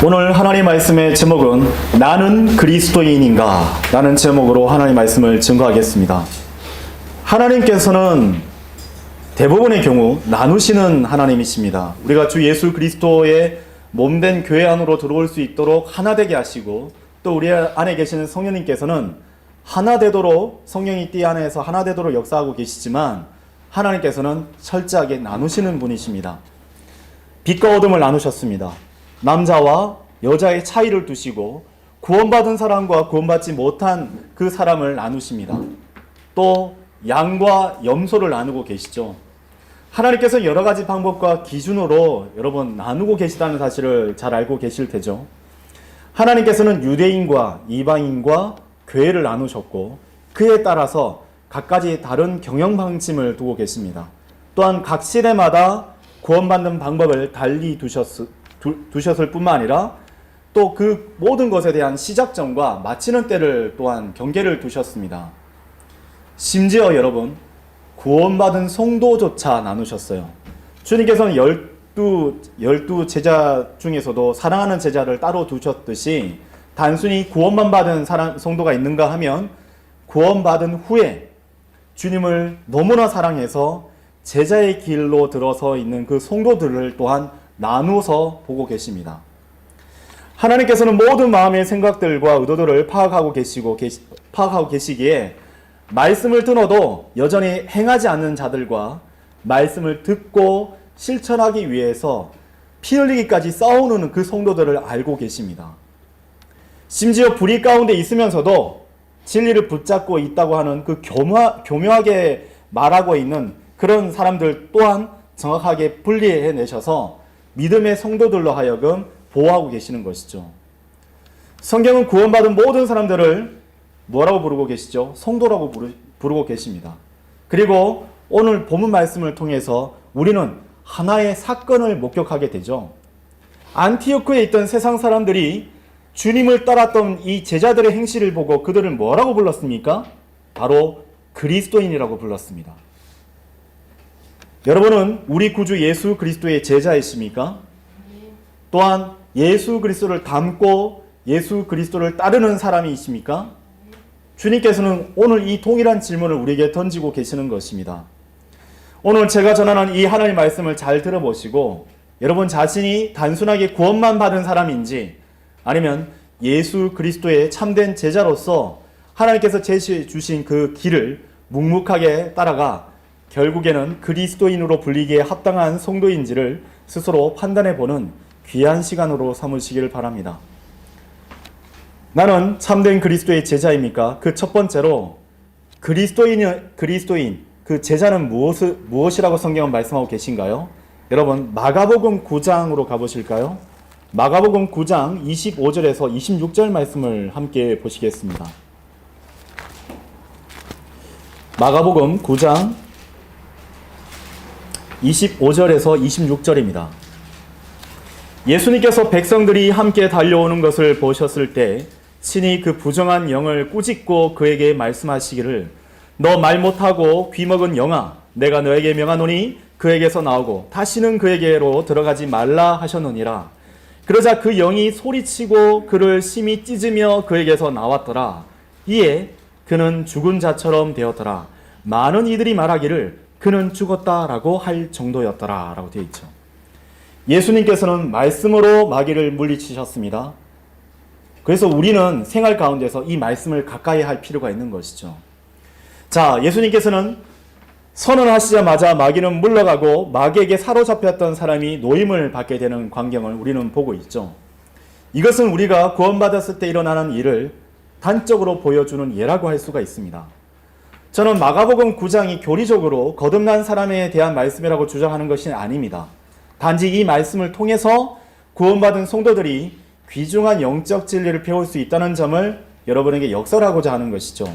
오늘 하나님 말씀의 제목은 나는 그리스도인인가? 라는 제목으로 하나님 말씀을 증거하겠습니다. 하나님께서는 대부분의 경우 나누시는 하나님이십니다. 우리가 주 예수 그리스도의 몸된 교회 안으로 들어올 수 있도록 하나 되게 하시고, 또 우리 안에 계시는 성령님께서는 하나 되도록, 성령이 띠 안에서 하나 되도록 역사하고 계시지만 하나님께서는 철저하게 나누시는 분이십니다. 빛과 어둠을 나누셨습니다. 남자와 여자의 차이를 두시고 구원받은 사람과 구원받지 못한 그 사람을 나누십니다. 또 양과 염소를 나누고 계시죠. 하나님께서 여러 가지 방법과 기준으로 여러분 나누고 계시다는 사실을 잘 알고 계실 테죠. 하나님께서는 유대인과 이방인과 교회를 나누셨고, 그에 따라서 각가지 다른 경영 방침을 두고 계십니다. 또한 각 시대마다 구원받는 방법을 달리 두셨을 뿐만 아니라 또 그 모든 것에 대한 시작점과 마치는 때를 또한 경계를 두셨습니다. 심지어 여러분, 구원받은 성도조차 나누셨어요. 주님께서는 열두 제자 중에서도 사랑하는 제자를 따로 두셨듯이 단순히 구원만 받은 성도가 있는가 하면 구원받은 후에 주님을 너무나 사랑해서 제자의 길로 들어서 있는 그 성도들을 또한 나누어서 보고 계십니다. 하나님께서는 모든 마음의 생각들과 의도들을 파악하고 계시기에 말씀을 들어도 여전히 행하지 않는 자들과 말씀을 듣고 실천하기 위해서 피 흘리기까지 싸우는 그 성도들을 알고 계십니다. 심지어 불의 가운데 있으면서도 진리를 붙잡고 있다고 하는 그 교묘하게 말하고 있는 그런 사람들 또한 정확하게 분리해내셔서 믿음의 성도들로 하여금 보호하고 계시는 것이죠. 성경은 구원받은 모든 사람들을 뭐라고 부르고 계시죠? 성도라고 부르고 계십니다. 그리고 오늘 본문 말씀을 통해서 우리는 하나의 사건을 목격하게 되죠. 안티오크에 있던 세상 사람들이 주님을 따랐던 이 제자들의 행실을 보고 그들을 뭐라고 불렀습니까? 바로 그리스도인이라고 불렀습니다. 여러분은 우리 구주 예수 그리스도의 제자이십니까? 또한 예수 그리스도를 닮고 예수 그리스도를 따르는 사람이십니까? 주님께서는 오늘 이 동일한 질문을 우리에게 던지고 계시는 것입니다. 오늘 제가 전하는 이 하나님의 말씀을 잘 들어보시고 여러분 자신이 단순하게 구원만 받은 사람인지 아니면 예수 그리스도의 참된 제자로서 하나님께서 제시해 주신 그 길을 묵묵하게 따라가 결국에는 그리스도인으로 불리기에 합당한 성도인지를 스스로 판단해보는 귀한 시간으로 삼으시기를 바랍니다. 나는 참된 그리스도의 제자입니까? 그 첫 번째로 그리스도인, 그 제자는 무엇이라고 성경은 말씀하고 계신가요? 여러분 마가복음 9장으로 가보실까요? 마가복음 9장 25절에서 26절 말씀을 함께 보시겠습니다. 마가복음 9장 25절에서 26절입니다. 예수님께서 백성들이 함께 달려오는 것을 보셨을 때 친히 그 부정한 영을 꾸짖고 그에게 말씀하시기를 너 말 못하고 귀먹은 영아 내가 너에게 명하노니 그에게서 나오고 다시는 그에게로 들어가지 말라 하셨느니라. 그러자 그 영이 소리치고 그를 심히 찢으며 그에게서 나왔더라. 이에 그는 죽은 자처럼 되었더라. 많은 이들이 말하기를 그는 죽었다라고 할 정도였더라 라고 되어 있죠. 예수님께서는 말씀으로 마귀를 물리치셨습니다. 그래서 우리는 생활 가운데서 이 말씀을 가까이 할 필요가 있는 것이죠. 자, 예수님께서는 선언하시자마자 마귀는 물러가고 마귀에게 사로잡혔던 사람이 노임을 받게 되는 광경을 우리는 보고 있죠. 이것은 우리가 구원받았을 때 일어나는 일을 단적으로 보여주는 예라고 할 수가 있습니다. 저는 마가복음 9장이 교리적으로 거듭난 사람에 대한 말씀이라고 주장하는 것이 아닙니다. 단지 이 말씀을 통해서 구원받은 성도들이 귀중한 영적 진리를 배울 수 있다는 점을 여러분에게 역설하고자 하는 것이죠.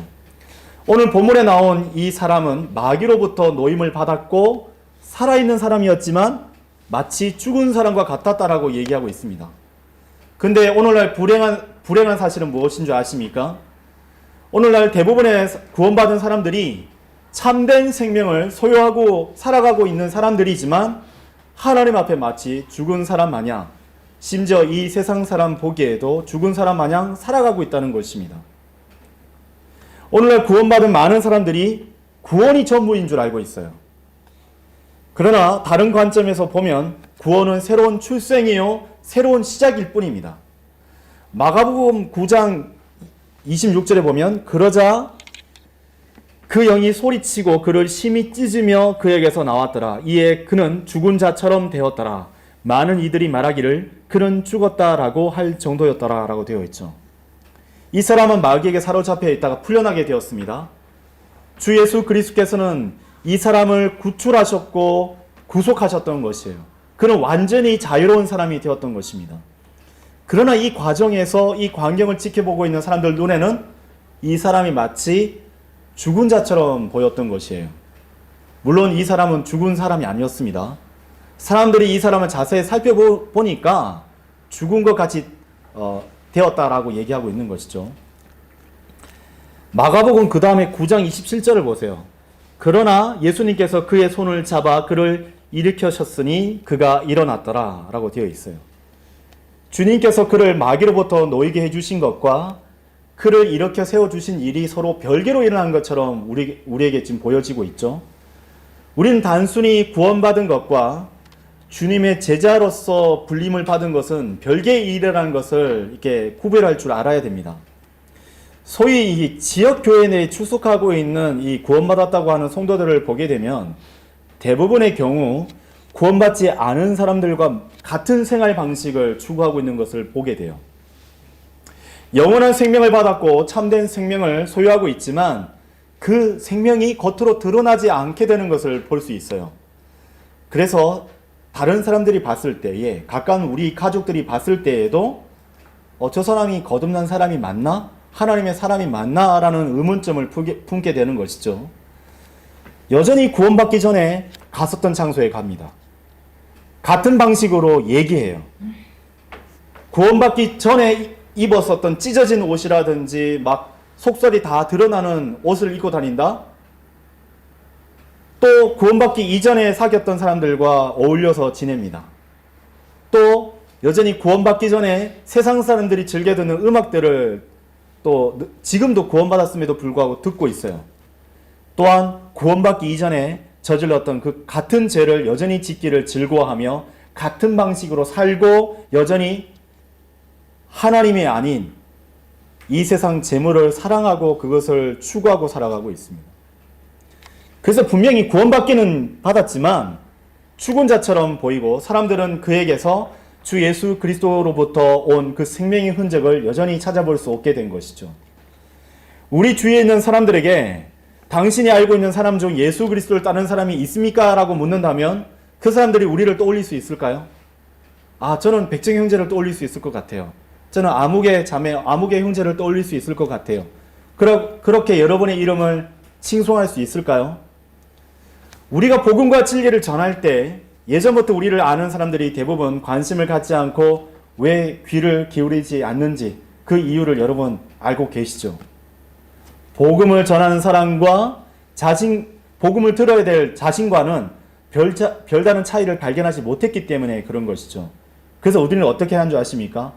오늘 본문에 나온 이 사람은 마귀로부터 노임을 받았고 살아있는 사람이었지만 마치 죽은 사람과 같았다라고 얘기하고 있습니다. 근데 오늘날 불행한 사실은 무엇인 줄 아십니까? 오늘날 대부분의 구원받은 사람들이 참된 생명을 소유하고 살아가고 있는 사람들이지만 하나님 앞에 마치 죽은 사람 마냥 심지어 이 세상 사람 보기에도 죽은 사람 마냥 살아가고 있다는 것입니다. 오늘날 구원받은 많은 사람들이 구원이 전부인 줄 알고 있어요. 그러나 다른 관점에서 보면 구원은 새로운 출생이요 새로운 시작일 뿐입니다. 마가복음 9장 26절에 보면 그러자 그 영이 소리치고 그를 심히 찢으며 그에게서 나왔더라. 이에 그는 죽은 자처럼 되었더라. 많은 이들이 말하기를 그는 죽었다라고 할 정도였더라 라고 되어 있죠. 이 사람은 마귀에게 사로잡혀 있다가 풀려나게 되었습니다. 주 예수 그리스도께서는 이 사람을 구출하셨고 구속하셨던 것이에요. 그는 완전히 자유로운 사람이 되었던 것입니다. 그러나 이 과정에서 이 광경을 지켜보고 있는 사람들 눈에는 이 사람이 마치 죽은 자처럼 보였던 것이에요. 물론 이 사람은 죽은 사람이 아니었습니다. 사람들이 이 사람을 자세히 살펴보니까 죽은 것 같이 되었다라고 얘기하고 있는 것이죠. 마가복음 그 다음에 9장 27절을 보세요. 그러나 예수님께서 그의 손을 잡아 그를 일으켜셨으니 그가 일어났더라 라고 되어 있어요. 주님께서 그를 마귀로부터 놓이게 해주신 것과 그를 일으켜 세워주신 일이 서로 별개로 일어난 것처럼 우리에게 지금 보여지고 있죠. 우리는 단순히 구원받은 것과 주님의 제자로서 불림을 받은 것은 별개의 일이라는 것을 이렇게 구별할 줄 알아야 됩니다. 소위 이 지역 교회 내에 출석하고 있는 이 구원받았다고 하는 성도들을 보게 되면 대부분의 경우 구원받지 않은 사람들과 같은 생활 방식을 추구하고 있는 것을 보게 돼요. 영원한 생명을 받았고 참된 생명을 소유하고 있지만 그 생명이 겉으로 드러나지 않게 되는 것을 볼 수 있어요. 그래서 다른 사람들이 봤을 때에, 가까운 우리 가족들이 봤을 때에도 저 사람이 거듭난 사람이 맞나? 하나님의 사람이 맞나? 라는 의문점을 품게 되는 것이죠. 여전히 구원받기 전에 갔었던 장소에 갑니다. 같은 방식으로 얘기해요. 구원받기 전에 입었었던 찢어진 옷이라든지 막 속살이 다 드러나는 옷을 입고 다닌다? 또 구원받기 이전에 사귀었던 사람들과 어울려서 지냅니다. 또 여전히 구원받기 전에 세상 사람들이 즐겨 듣는 음악들을 또 지금도 구원받았음에도 불구하고 듣고 있어요. 또한 구원받기 이전에 저질렀던 그 같은 죄를 여전히 짓기를 즐거워하며 같은 방식으로 살고 여전히 하나님이 아닌 이 세상 재물을 사랑하고 그것을 추구하고 살아가고 있습니다. 그래서 분명히 구원받기는 받았지만 죽은 자처럼 보이고 사람들은 그에게서 주 예수 그리스도로부터 온 그 생명의 흔적을 여전히 찾아볼 수 없게 된 것이죠. 우리 주위에 있는 사람들에게 당신이 알고 있는 사람 중 예수 그리스도를 따르는 사람이 있습니까? 라고 묻는다면 그 사람들이 우리를 떠올릴 수 있을까요? 저는 백정 형제를 떠올릴 수 있을 것 같아요. 저는 아무개 자매, 아무개 형제를 떠올릴 수 있을 것 같아요. 그렇게 여러분의 이름을 칭송할 수 있을까요? 우리가 복음과 진리를 전할 때 예전부터 우리를 아는 사람들이 대부분 관심을 갖지 않고 왜 귀를 기울이지 않는지 그 이유를 여러분 알고 계시죠? 복음을 전하는 사람과 복음을 들어야 될 자신과는 별다른 차이를 발견하지 못했기 때문에 그런 것이죠. 그래서 우리는 어떻게 하는 줄 아십니까?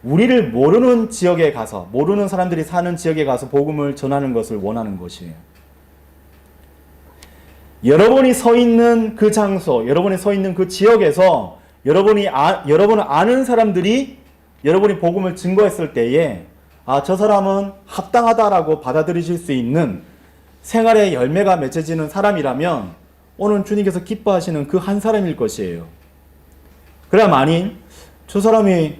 우리를 모르는 지역에 가서, 모르는 사람들이 사는 지역에 가서 복음을 전하는 것을 원하는 것이에요. 여러분이 서 있는 그 장소, 여러분이 서 있는 그 지역에서 여러분을 아는 사람들이 여러분이 복음을 증거했을 때에 저 사람은 합당하다라고 받아들이실 수 있는 생활의 열매가 맺어지는 사람이라면 오늘 주님께서 기뻐하시는 그 한 사람일 것이에요. 그래야 만일 저 사람이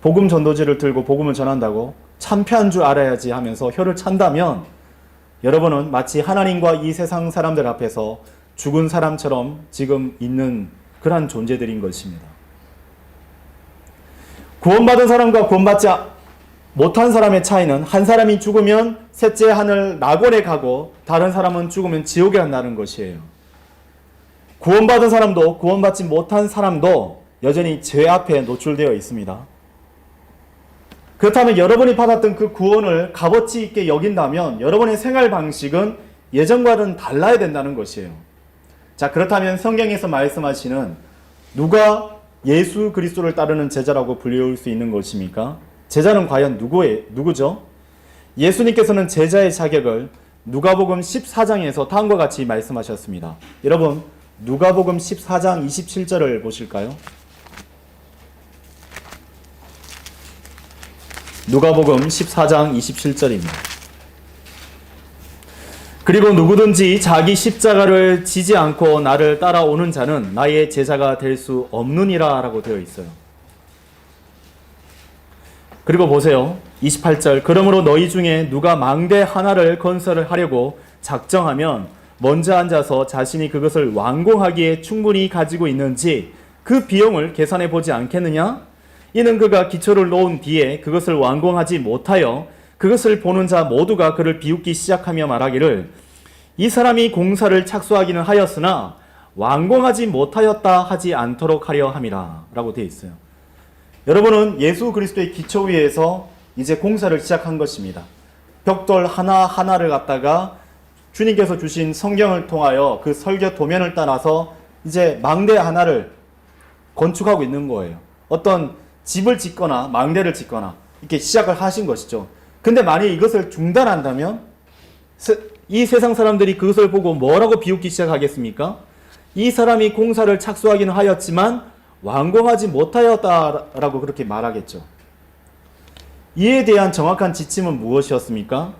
복음 전도지를 들고 복음을 전한다고 참패한 줄 알아야지 하면서 혀를 찬다면 여러분은 마치 하나님과 이 세상 사람들 앞에서 죽은 사람처럼 지금 있는 그러한 존재들인 것입니다. 구원받은 사람과 구원받지 못한 사람의 차이는 한 사람이 죽으면 셋째 하늘 낙원에 가고 다른 사람은 죽으면 지옥에 간다는 것이에요. 구원받은 사람도 구원받지 못한 사람도 여전히 죄 앞에 노출되어 있습니다. 그렇다면 여러분이 받았던 그 구원을 값어치 있게 여긴다면 여러분의 생활 방식은 예전과는 달라야 된다는 것이에요. 자, 그렇다면 성경에서 말씀하시는 누가 예수 그리스도를 따르는 제자라고 불릴 수 있는 것입니까? 제자는 과연 누구죠? 예수님께서는 제자의 자격을 누가복음 14장에서 다음과 같이 말씀하셨습니다. 여러분, 누가복음 14장 27절을 보실까요? 누가복음 14장 27절입니다. 그리고 누구든지 자기 십자가를 지지 않고 나를 따라오는 자는 나의 제자가 될 수 없느니라 라고 되어 있어요. 그리고 보세요. 28절. 그러므로 너희 중에 누가 망대 하나를 건설을 하려고 작정하면 먼저 앉아서 자신이 그것을 완공하기에 충분히 가지고 있는지 그 비용을 계산해 보지 않겠느냐? 이는 그가 기초를 놓은 뒤에 그것을 완공하지 못하여 그것을 보는 자 모두가 그를 비웃기 시작하며 말하기를 이 사람이 공사를 착수하기는 하였으나 완공하지 못하였다 하지 않도록 하려 함이라 라고 되어 있어요. 여러분은 예수 그리스도의 기초 위에서 이제 공사를 시작한 것입니다. 벽돌 하나하나를 갖다가 주님께서 주신 성경을 통하여 그 설교 도면을 따라서 이제 망대 하나를 건축하고 있는 거예요. 어떤 집을 짓거나 망대를 짓거나 이렇게 시작을 하신 것이죠. 근데 만약 이것을 중단한다면 이 세상 사람들이 그것을 보고 뭐라고 비웃기 시작하겠습니까? 이 사람이 공사를 착수하기는 하였지만 완공하지 못하였다라고 그렇게 말하겠죠. 이에 대한 정확한 지침은 무엇이었습니까?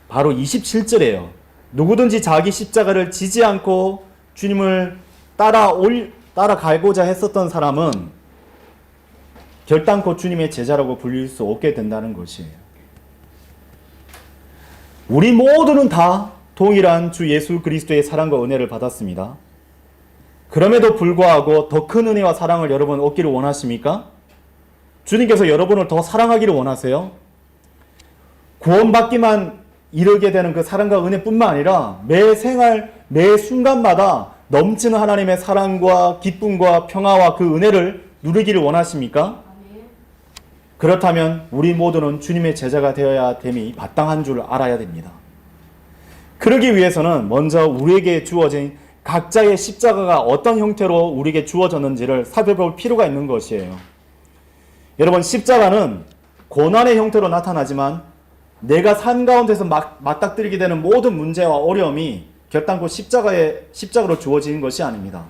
바로 27절이에요. 누구든지 자기 십자가를 지지 않고 주님을 따라가고자 했었던 사람은 결단코 주님의 제자라고 불릴 수 없게 된다는 것이에요. 우리 모두는 다 동일한 주 예수 그리스도의 사랑과 은혜를 받았습니다. 그럼에도 불구하고 더 큰 은혜와 사랑을 여러분 얻기를 원하십니까? 주님께서 여러분을 더 사랑하기를 원하세요? 구원받기만 이르게 되는 그 사랑과 은혜뿐만 아니라 매 생활, 매 순간마다 넘치는 하나님의 사랑과 기쁨과 평화와 그 은혜를 누리기를 원하십니까? 그렇다면 우리 모두는 주님의 제자가 되어야 됨이 마땅한 줄 알아야 됩니다. 그러기 위해서는 먼저 우리에게 주어진 각자의 십자가가 어떤 형태로 우리에게 주어졌는지를 살펴볼 필요가 있는 것이에요. 여러분, 십자가는 고난의 형태로 나타나지만 내가 삶 가운데서 맞닥뜨리게 되는 모든 문제와 어려움이 결단코 십자가로 주어지는 것이 아닙니다.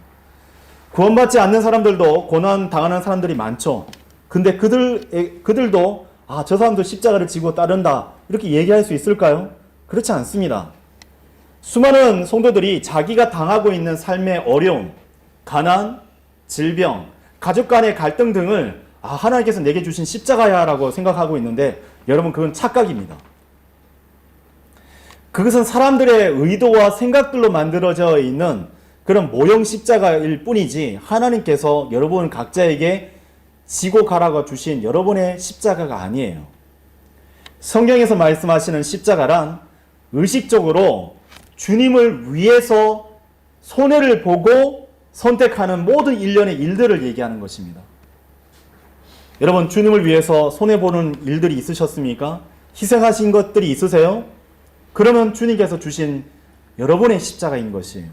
구원받지 않는 사람들도 고난 당하는 사람들이 많죠. 근데 그들도 저 사람도 십자가를 지고 따른다 이렇게 얘기할 수 있을까요? 그렇지 않습니다. 수많은 성도들이 자기가 당하고 있는 삶의 어려움, 가난, 질병, 가족 간의 갈등 등을 하나님께서 내게 주신 십자가야 라고 생각하고 있는데 여러분, 그건 착각입니다. 그것은 사람들의 의도와 생각들로 만들어져 있는 그런 모형 십자가일 뿐이지 하나님께서 여러분 각자에게 지고 가라고 주신 여러분의 십자가가 아니에요. 성경에서 말씀하시는 십자가란 의식적으로 주님을 위해서 손해를 보고 선택하는 모든 일련의 일들을 얘기하는 것입니다. 여러분, 주님을 위해서 손해보는 일들이 있으셨습니까? 희생하신 것들이 있으세요? 그러면 주님께서 주신 여러분의 십자가인 것이에요.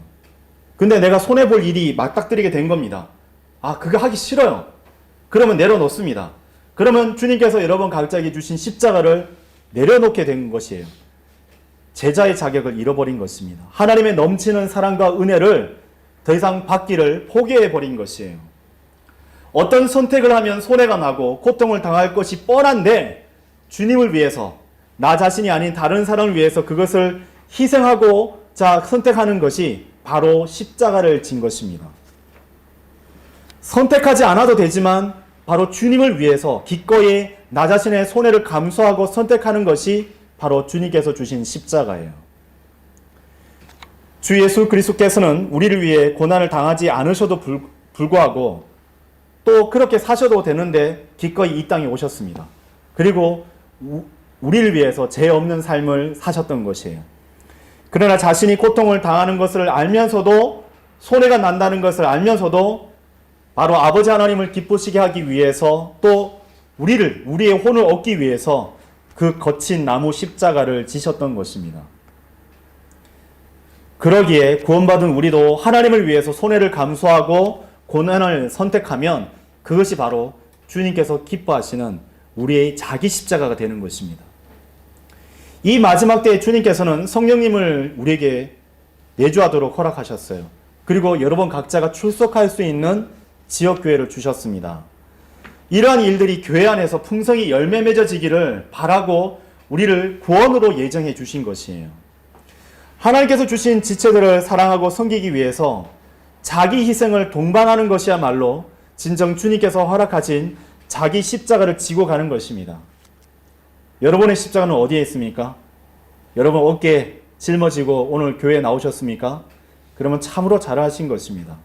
근데 내가 손해볼 일이 맞닥뜨리게 된 겁니다. 그거 하기 싫어요. 그러면 내려놓습니다. 그러면 주님께서 여러분 각자에게 주신 십자가를 내려놓게 된 것이에요. 제자의 자격을 잃어버린 것입니다. 하나님의 넘치는 사랑과 은혜를 더 이상 받기를 포기해버린 것이에요. 어떤 선택을 하면 손해가 나고 고통을 당할 것이 뻔한데 주님을 위해서, 나 자신이 아닌 다른 사람을 위해서 그것을 희생하고자 선택하는 것이 바로 십자가를 진 것입니다. 선택하지 않아도 되지만 바로 주님을 위해서 기꺼이 나 자신의 손해를 감수하고 선택하는 것이 바로 주님께서 주신 십자가예요. 주 예수 그리스도께서는 우리를 위해 고난을 당하지 않으셔도 불구하고 또 그렇게 사셔도 되는데 기꺼이 이 땅에 오셨습니다. 그리고 우리를 위해서 죄 없는 삶을 사셨던 것이에요. 그러나 자신이 고통을 당하는 것을 알면서도, 손해가 난다는 것을 알면서도 바로 아버지 하나님을 기쁘시게 하기 위해서, 또 우리의 혼을 얻기 위해서 그 거친 나무 십자가를 지셨던 것입니다. 그러기에 구원받은 우리도 하나님을 위해서 손해를 감수하고 고난을 선택하면 그것이 바로 주님께서 기뻐하시는 우리의 자기 십자가가 되는 것입니다. 이 마지막 때에 주님께서는 성령님을 우리에게 내주하도록 허락하셨어요. 그리고 여러분 각자가 출석할 수 있는 지역교회를 주셨습니다. 이러한 일들이 교회 안에서 풍성히 열매 맺어지기를 바라고 우리를 구원으로 예정해 주신 것이에요. 하나님께서 주신 지체들을 사랑하고 섬기기 위해서 자기 희생을 동반하는 것이야말로 진정 주님께서 허락하신 자기 십자가를 지고 가는 것입니다. 여러분의 십자가는 어디에 있습니까? 여러분 어깨에 짊어지고 오늘 교회에 나오셨습니까? 그러면 참으로 잘하신 것입니다.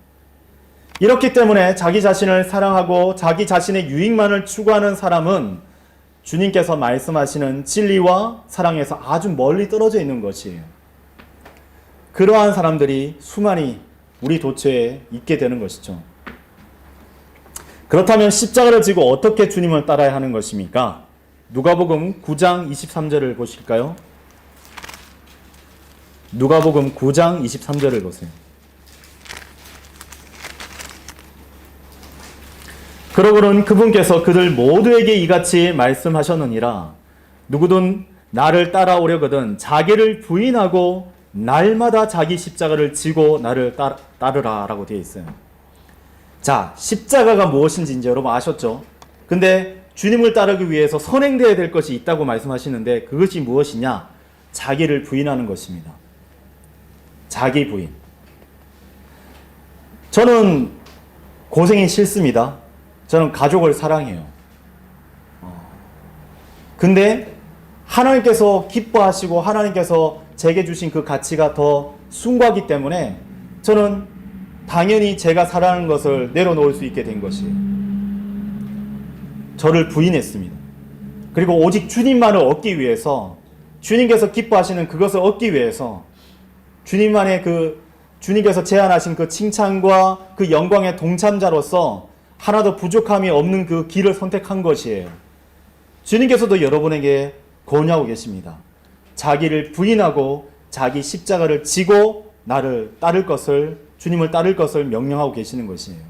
이렇기 때문에 자기 자신을 사랑하고 자기 자신의 유익만을 추구하는 사람은 주님께서 말씀하시는 진리와 사랑에서 아주 멀리 떨어져 있는 것이에요. 그러한 사람들이 수많이 우리 도처에 있게 되는 것이죠. 그렇다면 십자가를 지고 어떻게 주님을 따라야 하는 것입니까? 누가복음 9장 23절을 보실까요? 누가복음 9장 23절을 보세요. 그러고는 그분께서 그들 모두에게 이같이 말씀하셨느니라. 누구든 나를 따라오려거든 자기를 부인하고 날마다 자기 십자가를 지고 나를 따르라 라고 되어 있어요. 자, 십자가가 무엇인지 이제 여러분 아셨죠? 근데 주님을 따르기 위해서 선행되어야 될 것이 있다고 말씀하시는데 그것이 무엇이냐? 자기를 부인하는 것입니다. 자기 부인. 저는 고생이 싫습니다. 저는 가족을 사랑해요. 근데 하나님께서 기뻐하시고 하나님께서 제게 주신 그 가치가 더 숭고하기 때문에 저는 당연히 제가 사랑하는 것을 내려놓을 수 있게 된 것이에요. 저를 부인했습니다. 그리고 오직 주님만을 얻기 위해서, 주님께서 기뻐하시는 그것을 얻기 위해서 주님만의 주님께서 제안하신 그 칭찬과 그 영광의 동참자로서 하나도 부족함이 없는 그 길을 선택한 것이에요. 주님께서도 여러분에게 권유하고 계십니다. 자기를 부인하고 자기 십자가를 지고 나를 따를 것을, 주님을 따를 것을 명령하고 계시는 것이에요.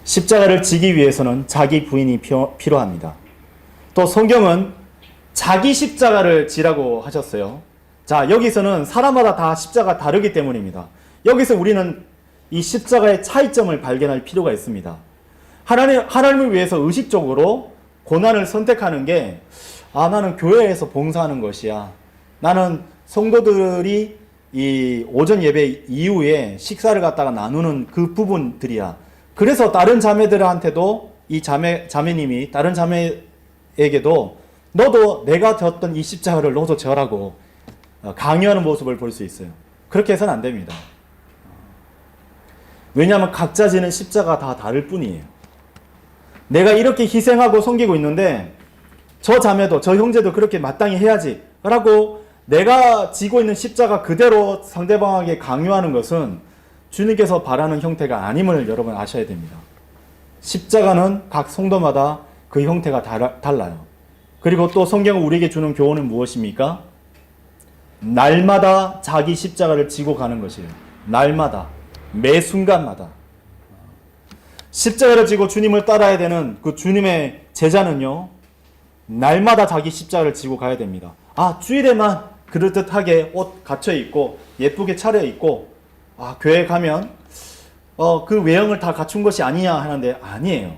십자가를 지기 위해서는 자기 부인이 필요합니다. 또 성경은 자기 십자가를 지라고 하셨어요. 자, 여기서는 사람마다 다 십자가 다르기 때문입니다. 여기서 우리는 이 십자가의 차이점을 발견할 필요가 있습니다. 하나님을 위해서 의식적으로 고난을 선택하는 게, 나는 교회에서 봉사하는 것이야. 나는 성도들이 이 오전 예배 이후에 식사를 갖다가 나누는 그 부분들이야. 그래서 다른 자매들한테도 이 자매님이 다른 자매에게도 너도 내가 졌던 이 십자가를 너도 져라고 강요하는 모습을 볼 수 있어요. 그렇게 해서는 안 됩니다. 왜냐하면 각자 지는 십자가 다 다를 뿐이에요. 내가 이렇게 희생하고 섬기고 있는데 저 자매도 저 형제도 그렇게 마땅히 해야지 라고 내가 지고 있는 십자가 그대로 상대방에게 강요하는 것은 주님께서 바라는 형태가 아님을 여러분 아셔야 됩니다. 십자가는 각 성도마다 그 형태가 달라요. 그리고 또 성경은 우리에게 주는 교훈은 무엇입니까? 날마다 자기 십자가를 지고 가는 것이에요. 날마다, 매 순간마다. 십자가를 지고 주님을 따라야 되는 그 주님의 제자는요, 날마다 자기 십자가를 지고 가야 됩니다. 주일에만 그럴듯하게 옷 갖춰 입고 예쁘게 차려 입고 교회 가면 그 외형을 다 갖춘 것이 아니냐 하는데 아니에요.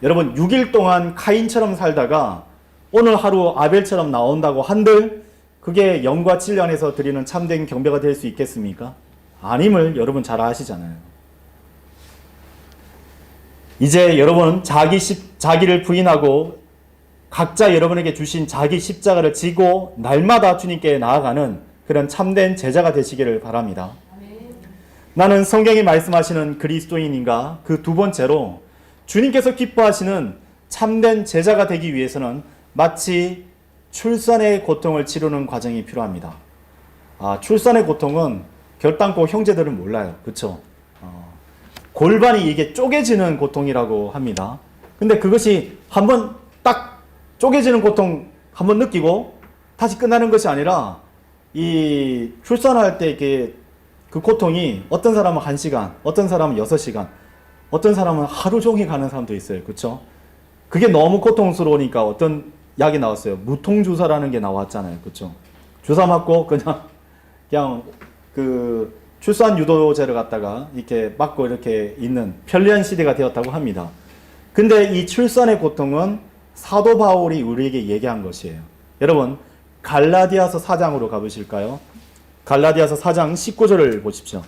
여러분 6일 동안 카인처럼 살다가 오늘 하루 아벨처럼 나온다고 한들 그게 영과 진리 안에서 드리는 참된 경배가 될 수 있겠습니까? 아님을 여러분 잘 아시잖아요. 이제 여러분은 자기를 부인하고 각자 여러분에게 주신 자기 십자가를 지고 날마다 주님께 나아가는 그런 참된 제자가 되시기를 바랍니다. 나는 성경이 말씀하시는 그리스도인인가? 그 두 번째로 주님께서 기뻐하시는 참된 제자가 되기 위해서는 마치 출산의 고통을 치르는 과정이 필요합니다. 출산의 고통은 결단코 형제들은 몰라요. 그렇죠? 골반이 이게 쪼개지는 고통이라고 합니다. 근데 그것이 한번 딱 쪼개지는 고통 한번 느끼고 다시 끝나는 것이 아니라 이 출산할 때 이렇게 그 고통이 어떤 사람은 1시간, 어떤 사람은 6시간, 어떤 사람은 하루 종일 가는 사람도 있어요. 그렇죠? 그게 너무 고통스러우니까 어떤 약이 나왔어요. 무통주사라는 게 나왔잖아요. 그렇죠? 주사 맞고 그냥 그 출산 유도제를 갖다가 이렇게 맞고 이렇게 있는 편리한 시대가 되었다고 합니다. 근데 이 출산의 고통은 사도 바울이 우리에게 얘기한 것이에요. 여러분, 갈라디아서 4장으로 가보실까요? 갈라디아서 4장 19절을 보십시오.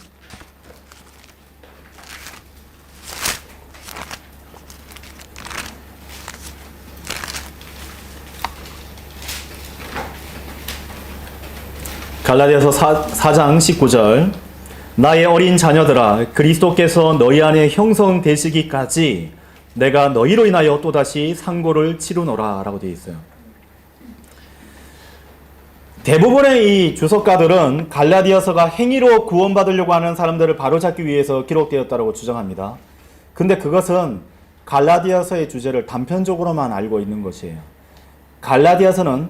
갈라디아서 4장 19절. 나의 어린 자녀들아, 그리스도께서 너희 안에 형성되시기까지 내가 너희로 인하여 또다시 상고를 치르노라 라고 되어 있어요. 대부분의 이 주석가들은 갈라디아서가 행위로 구원받으려고 하는 사람들을 바로잡기 위해서 기록되었다고 주장합니다. 근데 그것은 갈라디아서의 주제를 단편적으로만 알고 있는 것이에요. 갈라디아서는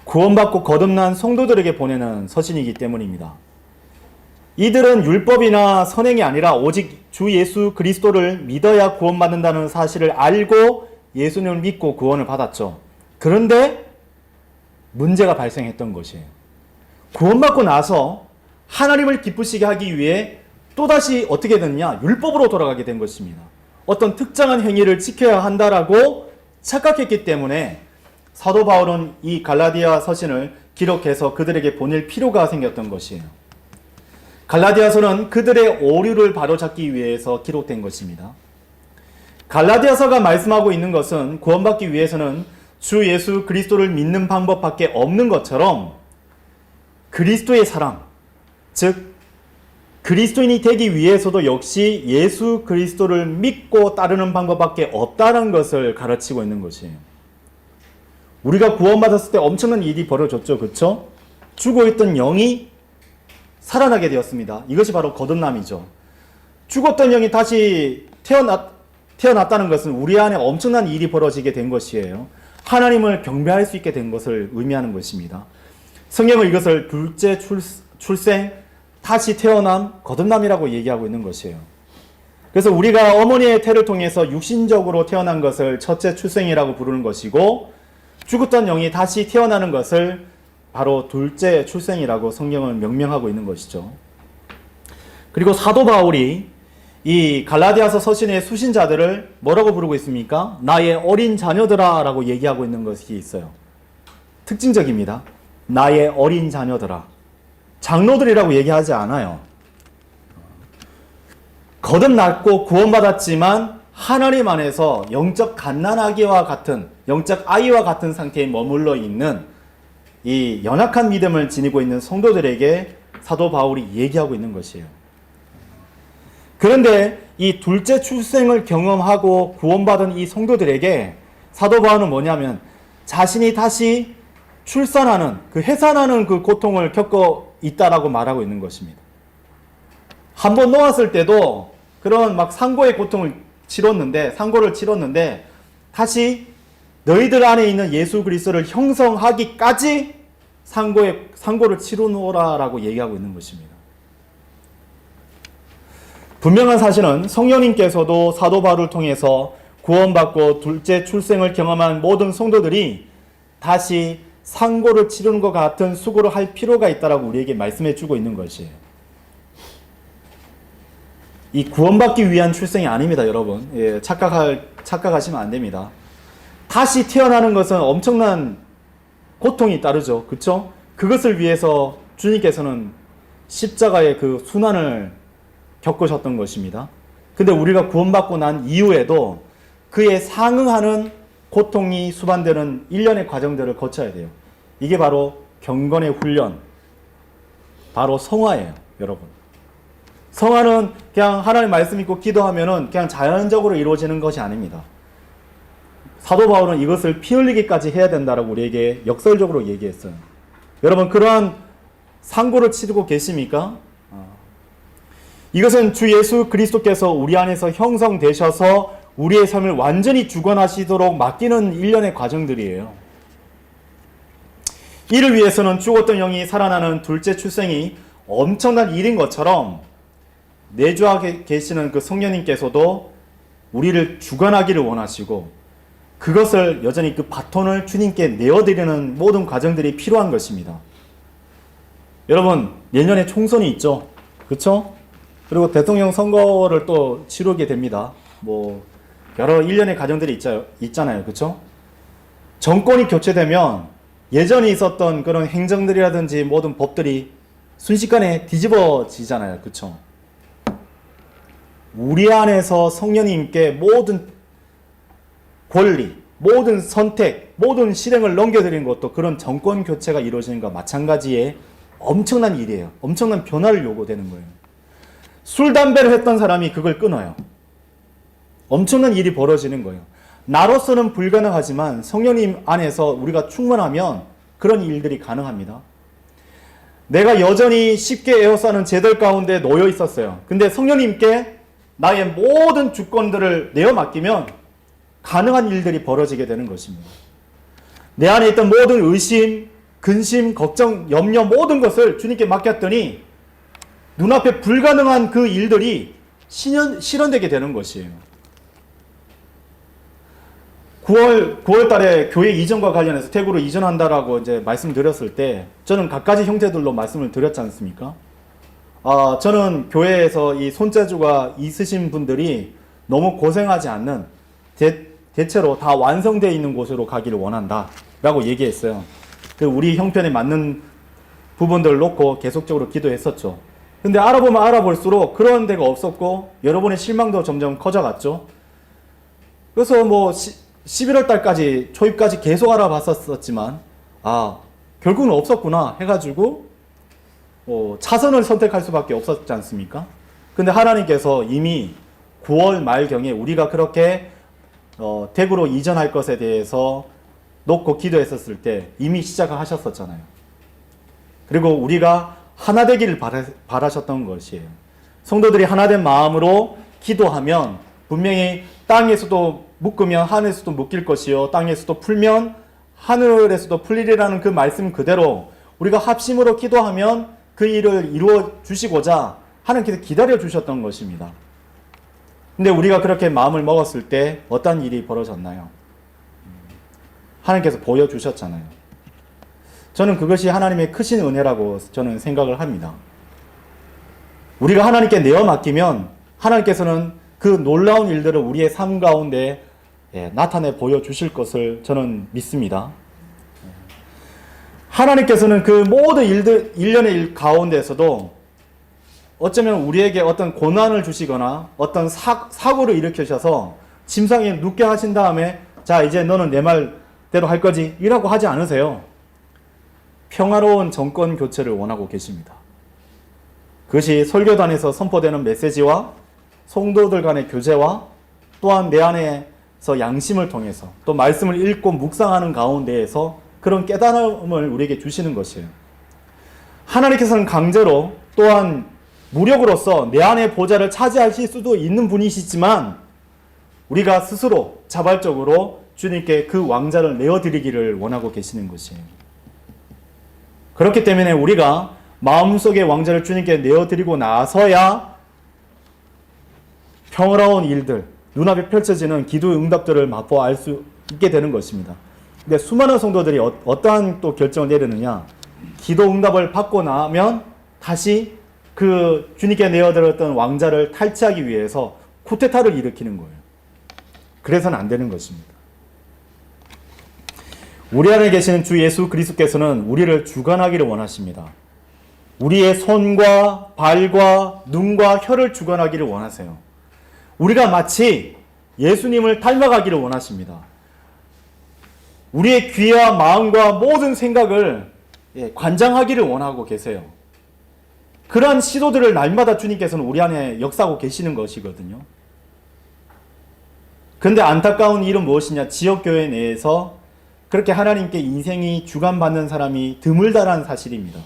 구원받고 거듭난 성도들에게 보내는 서신이기 때문입니다. 이들은 율법이나 선행이 아니라 오직 주 예수 그리스도를 믿어야 구원받는다는 사실을 알고 예수님을 믿고 구원을 받았죠. 그런데 문제가 발생했던 것이에요. 구원받고 나서 하나님을 기쁘시게 하기 위해 또다시 어떻게 됐냐? 율법으로 돌아가게 된 것입니다. 어떤 특정한 행위를 지켜야 한다라고 착각했기 때문에 사도 바울은 이 갈라디아 서신을 기록해서 그들에게 보낼 필요가 생겼던 것이에요. 갈라디아서는 그들의 오류를 바로잡기 위해서 기록된 것입니다. 갈라디아서가 말씀하고 있는 것은 구원받기 위해서는 주 예수 그리스도를 믿는 방법밖에 없는 것처럼 그리스도의 사랑, 즉 그리스도인이 되기 위해서도 역시 예수 그리스도를 믿고 따르는 방법밖에 없다는 것을 가르치고 있는 것이에요. 우리가 구원받았을 때 엄청난 일이 벌어졌죠. 그렇죠? 죽어있던 영이 살아나게 되었습니다. 이것이 바로 거듭남이죠. 죽었던 영이 다시 태어났다는 것은 우리 안에 엄청난 일이 벌어지게 된 것이에요. 하나님을 경배할 수 있게 된 것을 의미하는 것입니다. 성경은 이것을 둘째 출생, 다시 태어남, 거듭남이라고 얘기하고 있는 것이에요. 그래서 우리가 어머니의 태를 통해서 육신적으로 태어난 것을 첫째 출생이라고 부르는 것이고, 죽었던 영이 다시 태어나는 것을 바로 둘째 출생이라고 성경은 명명하고 있는 것이죠. 그리고 사도 바울이 이 갈라디아서 서신의 수신자들을 뭐라고 부르고 있습니까? 나의 어린 자녀들아 라고 얘기하고 있는 것이 있어요. 특징적입니다. 나의 어린 자녀들아. 장로들이라고 얘기하지 않아요. 거듭났고 구원받았지만 하나님 안에서 영적 갓난아기와 같은, 영적 아이와 같은 상태에 머물러 있는 이 연약한 믿음을 지니고 있는 성도들에게 사도 바울이 얘기하고 있는 것이에요. 그런데 이 둘째 출생을 경험하고 구원받은 이 성도들에게 사도 바울은 뭐냐면 자신이 다시 출산하는, 해산하는 그 고통을 겪고 있다라고 말하고 있는 것입니다. 한번 놓았을 때도 그런 막 상고의 고통을 상고를 치렀는데 다시 너희들 안에 있는 예수 그리스도를 형성하기까지 상고를 치르노라라고 얘기하고 있는 것입니다. 분명한 사실은 성령님께서도 사도 바울을 통해서 구원받고 둘째 출생을 경험한 모든 성도들이 다시 상고를 치르는 것 같은 수고를 할 필요가 있다라고 우리에게 말씀해 주고 있는 것이에요. 이 구원받기 위한 출생이 아닙니다, 여러분. 예, 착각하시면 안 됩니다. 다시 태어나는 것은 엄청난 고통이 따르죠. 그렇죠? 그것을 위해서 주님께서는 십자가의 그 순환을 겪으셨던 것입니다. 근데 우리가 구원받고 난 이후에도 그에 상응하는 고통이 수반되는 일련의 과정들을 거쳐야 돼요. 이게 바로 경건의 훈련, 바로 성화예요, 여러분. 성화는 그냥 하나님 말씀 믿고 기도하면은 그냥 자연적으로 이루어지는 것이 아닙니다. 사도 바울은 이것을 피 흘리기까지 해야 된다라고 우리에게 역설적으로 얘기했어요. 여러분, 그러한 상고를 치르고 계십니까? 이것은 주 예수 그리스도께서 우리 안에서 형성되셔서 우리의 삶을 완전히 주관하시도록 맡기는 일련의 과정들이에요. 이를 위해서는 죽었던 영이 살아나는 둘째 출생이 엄청난 일인 것처럼 내주하게 계시는 그 성령님께서도 우리를 주관하기를 원하시고 그것을 여전히 그 바톤을 주님께 내어드리는 모든 과정들이 필요한 것입니다. 여러분, 내년에 총선이 있죠. 그렇죠? 그리고 대통령 선거를 또 치르게 됩니다. 뭐 여러 일련의 과정들이 있잖아요. 그렇죠? 정권이 교체되면 예전에 있었던 그런 행정들이라든지 모든 법들이 순식간에 뒤집어지잖아요. 그렇죠? 우리 안에서 성령님께 모든 권리, 모든 선택, 모든 실행을 넘겨드리는 것도 그런 정권 교체가 이루어지는 것과 마찬가지의 엄청난 일이에요. 엄청난 변화를 요구되는 거예요. 술, 담배를 했던 사람이 그걸 끊어요. 엄청난 일이 벌어지는 거예요. 나로서는 불가능하지만 성령님 안에서 우리가 충만하면 그런 일들이 가능합니다. 내가 여전히 쉽게 에워싸는 죄들 가운데 놓여 있었어요. 근데 성령님께 나의 모든 주권들을 내어 맡기면 가능한 일들이 벌어지게 되는 것입니다. 내 안에 있던 모든 의심, 근심, 걱정, 염려 모든 것을 주님께 맡겼더니 눈앞에 불가능한 그 일들이 실현되게 되는 것이에요. 9월 달에 교회 이전과 관련해서 태국으로 이전한다라고 이제 말씀드렸을 때 저는 갖가지 형태들로 말씀을 드렸지 않습니까? 저는 교회에서 이 손재주가 있으신 분들이 너무 고생하지 않는 대체로 다 완성되어 있는 곳으로 가기를 원한다 라고 얘기했어요. 우리 형편에 맞는 부분들을 놓고 계속적으로 기도했었죠. 근데 알아보면 알아볼수록 그런 데가 없었고 여러분의 실망도 점점 커져갔죠. 그래서 뭐 11월 달까지 초입까지 계속 알아봤었지만 결국은 없었구나 해가지고 차선을 선택할 수밖에 없었지 않습니까? 근데 하나님께서 이미 9월 말경에 우리가 그렇게 대구로 이전할 것에 대해서 놓고 기도했었을 때 이미 시작을 하셨었잖아요. 그리고 우리가 하나 되기를 바라셨던 것이에요. 성도들이 하나된 마음으로 기도하면 분명히 땅에서도 묶으면 하늘에서도 묶일 것이요 땅에서도 풀면 하늘에서도 풀리리라는 그 말씀 그대로 우리가 합심으로 기도하면 그 일을 이루어 주시고자 하나님께서 기다려 주셨던 것입니다. 근데 우리가 그렇게 마음을 먹었을 때 어떤 일이 벌어졌나요? 하나님께서 보여주셨잖아요. 저는 그것이 하나님의 크신 은혜라고 저는 생각을 합니다. 우리가 하나님께 내어 맡기면 하나님께서는 그 놀라운 일들을 우리의 삶 가운데 나타내 보여주실 것을 저는 믿습니다. 하나님께서는 그 모든 일련의 일 가운데서도 어쩌면 우리에게 어떤 고난을 주시거나 어떤 사고를 일으키셔서 침상에 눕게 하신 다음에 자 이제 너는 내 말대로 할 거지 이라고 하지 않으세요. 평화로운 정권 교체를 원하고 계십니다. 그것이 설교단에서 선포되는 메시지와 성도들 간의 교제와 또한 내 안에서 양심을 통해서 또 말씀을 읽고 묵상하는 가운데에서 그런 깨달음을 우리에게 주시는 것이에요. 하나님께서는 강제로 또한 무력으로서 내 안의 보좌를 차지하실 수도 있는 분이시지만 우리가 스스로 자발적으로 주님께 그 왕자를 내어드리기를 원하고 계시는 것이에요. 그렇기 때문에 우리가 마음속의 왕자를 주님께 내어드리고 나서야 평화로운 일들, 눈앞에 펼쳐지는 기도의 응답들을 맛보아 수 있게 되는 것입니다. 근데 수많은 성도들이 어떠한 또 결정을 내리느냐? 기도 응답을 받고 나면 다시 그 주님께 내어드렸던 왕자를 탈취하기 위해서 쿠데타를 일으키는 거예요. 그래서는 안 되는 것입니다. 우리 안에 계시는 주 예수 그리스도께서는 우리를 주관하기를 원하십니다. 우리의 손과 발과 눈과 혀를 주관하기를 원하세요. 우리가 마치 예수님을 닮아가기를 원하십니다. 우리의 귀와 마음과 모든 생각을 관장하기를 원하고 계세요. 그러한 시도들을 날마다 주님께서는 우리 안에 역사하고 계시는 것이거든요. 그런데 안타까운 일은 무엇이냐? 지역교회 내에서 그렇게 하나님께 인생이 주관받는 사람이 드물다라는 사실입니다.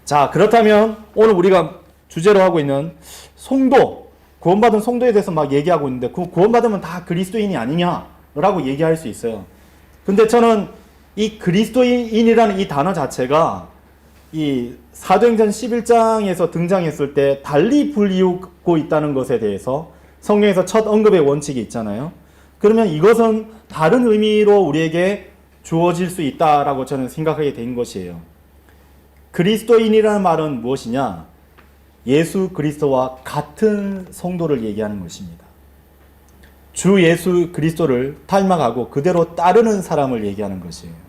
자, 그렇다면 오늘 우리가 주제로 하고 있는 성도, 구원받은 성도에 대해서 막 얘기하고 있는데 그 구원받으면 다 그리스도인이 아니냐라고 얘기할 수 있어요. 근데 저는 이 그리스도인이라는 이 단어 자체가 이 사도행전 11장에서 등장했을 때 달리 불리우고 있다는 것에 대해서 성경에서 첫 언급의 원칙이 있잖아요. 그러면 이것은 다른 의미로 우리에게 주어질 수 있다라고 저는 생각하게 된 것이에요. 그리스도인이라는 말은 무엇이냐? 예수 그리스도와 같은 성도를 얘기하는 것입니다. 주 예수 그리스도를 닮아가고 그대로 따르는 사람을 얘기하는 것이에요.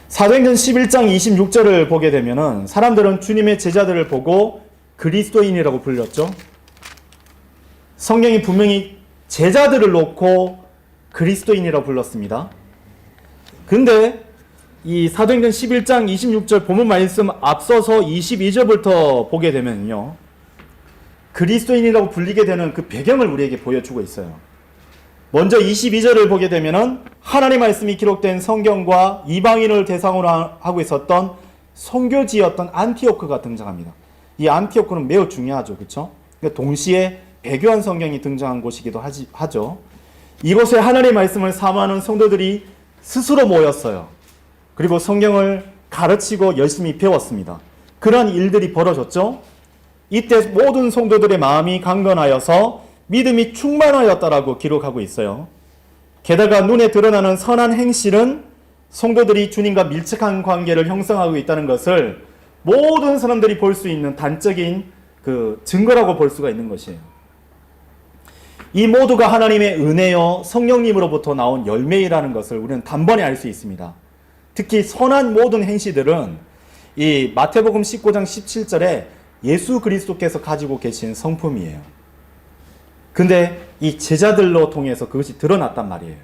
사도행전 11장 26절을 보게 되면은 사람들은 주님의 제자들을 보고 그리스도인이라고 불렸죠. 성경이 분명히 제자들을 놓고 그리스도인이라고 불렀습니다. 근데 이 사도행전 11장 26절 본문 말씀 앞서서 22절부터 보게 되면요, 그리스도인이라고 불리게 되는 그 배경을 우리에게 보여주고 있어요. 먼저 22절을 보게 되면은 하나님의 말씀이 기록된 성경과 이방인을 대상으로 하고 있었던 선교지였던 안티오크가 등장합니다. 이 안티오크는 매우 중요하죠. 그렇죠? 동시에 배교한 성경이 등장한 곳이기도 하죠. 이곳에 하나님의 말씀을 사모하는 성도들이 스스로 모였어요. 그리고 성경을 가르치고 열심히 배웠습니다. 그런 일들이 벌어졌죠. 이때 모든 성도들의 마음이 강건하여서 믿음이 충만하였다라고 기록하고 있어요. 게다가 눈에 드러나는 선한 행실은 성도들이 주님과 밀접한 관계를 형성하고 있다는 것을 모든 사람들이 볼 수 있는 단적인 그 증거라고 볼 수가 있는 것이에요. 이 모두가 하나님의 은혜요 성령님으로부터 나온 열매이라는 것을 우리는 단번에 알 수 있습니다. 특히 선한 모든 행실들은 이 마태복음 19장 17절에 예수 그리스도께서 가지고 계신 성품이에요. 근데 이 제자들로 통해서 그것이 드러났단 말이에요.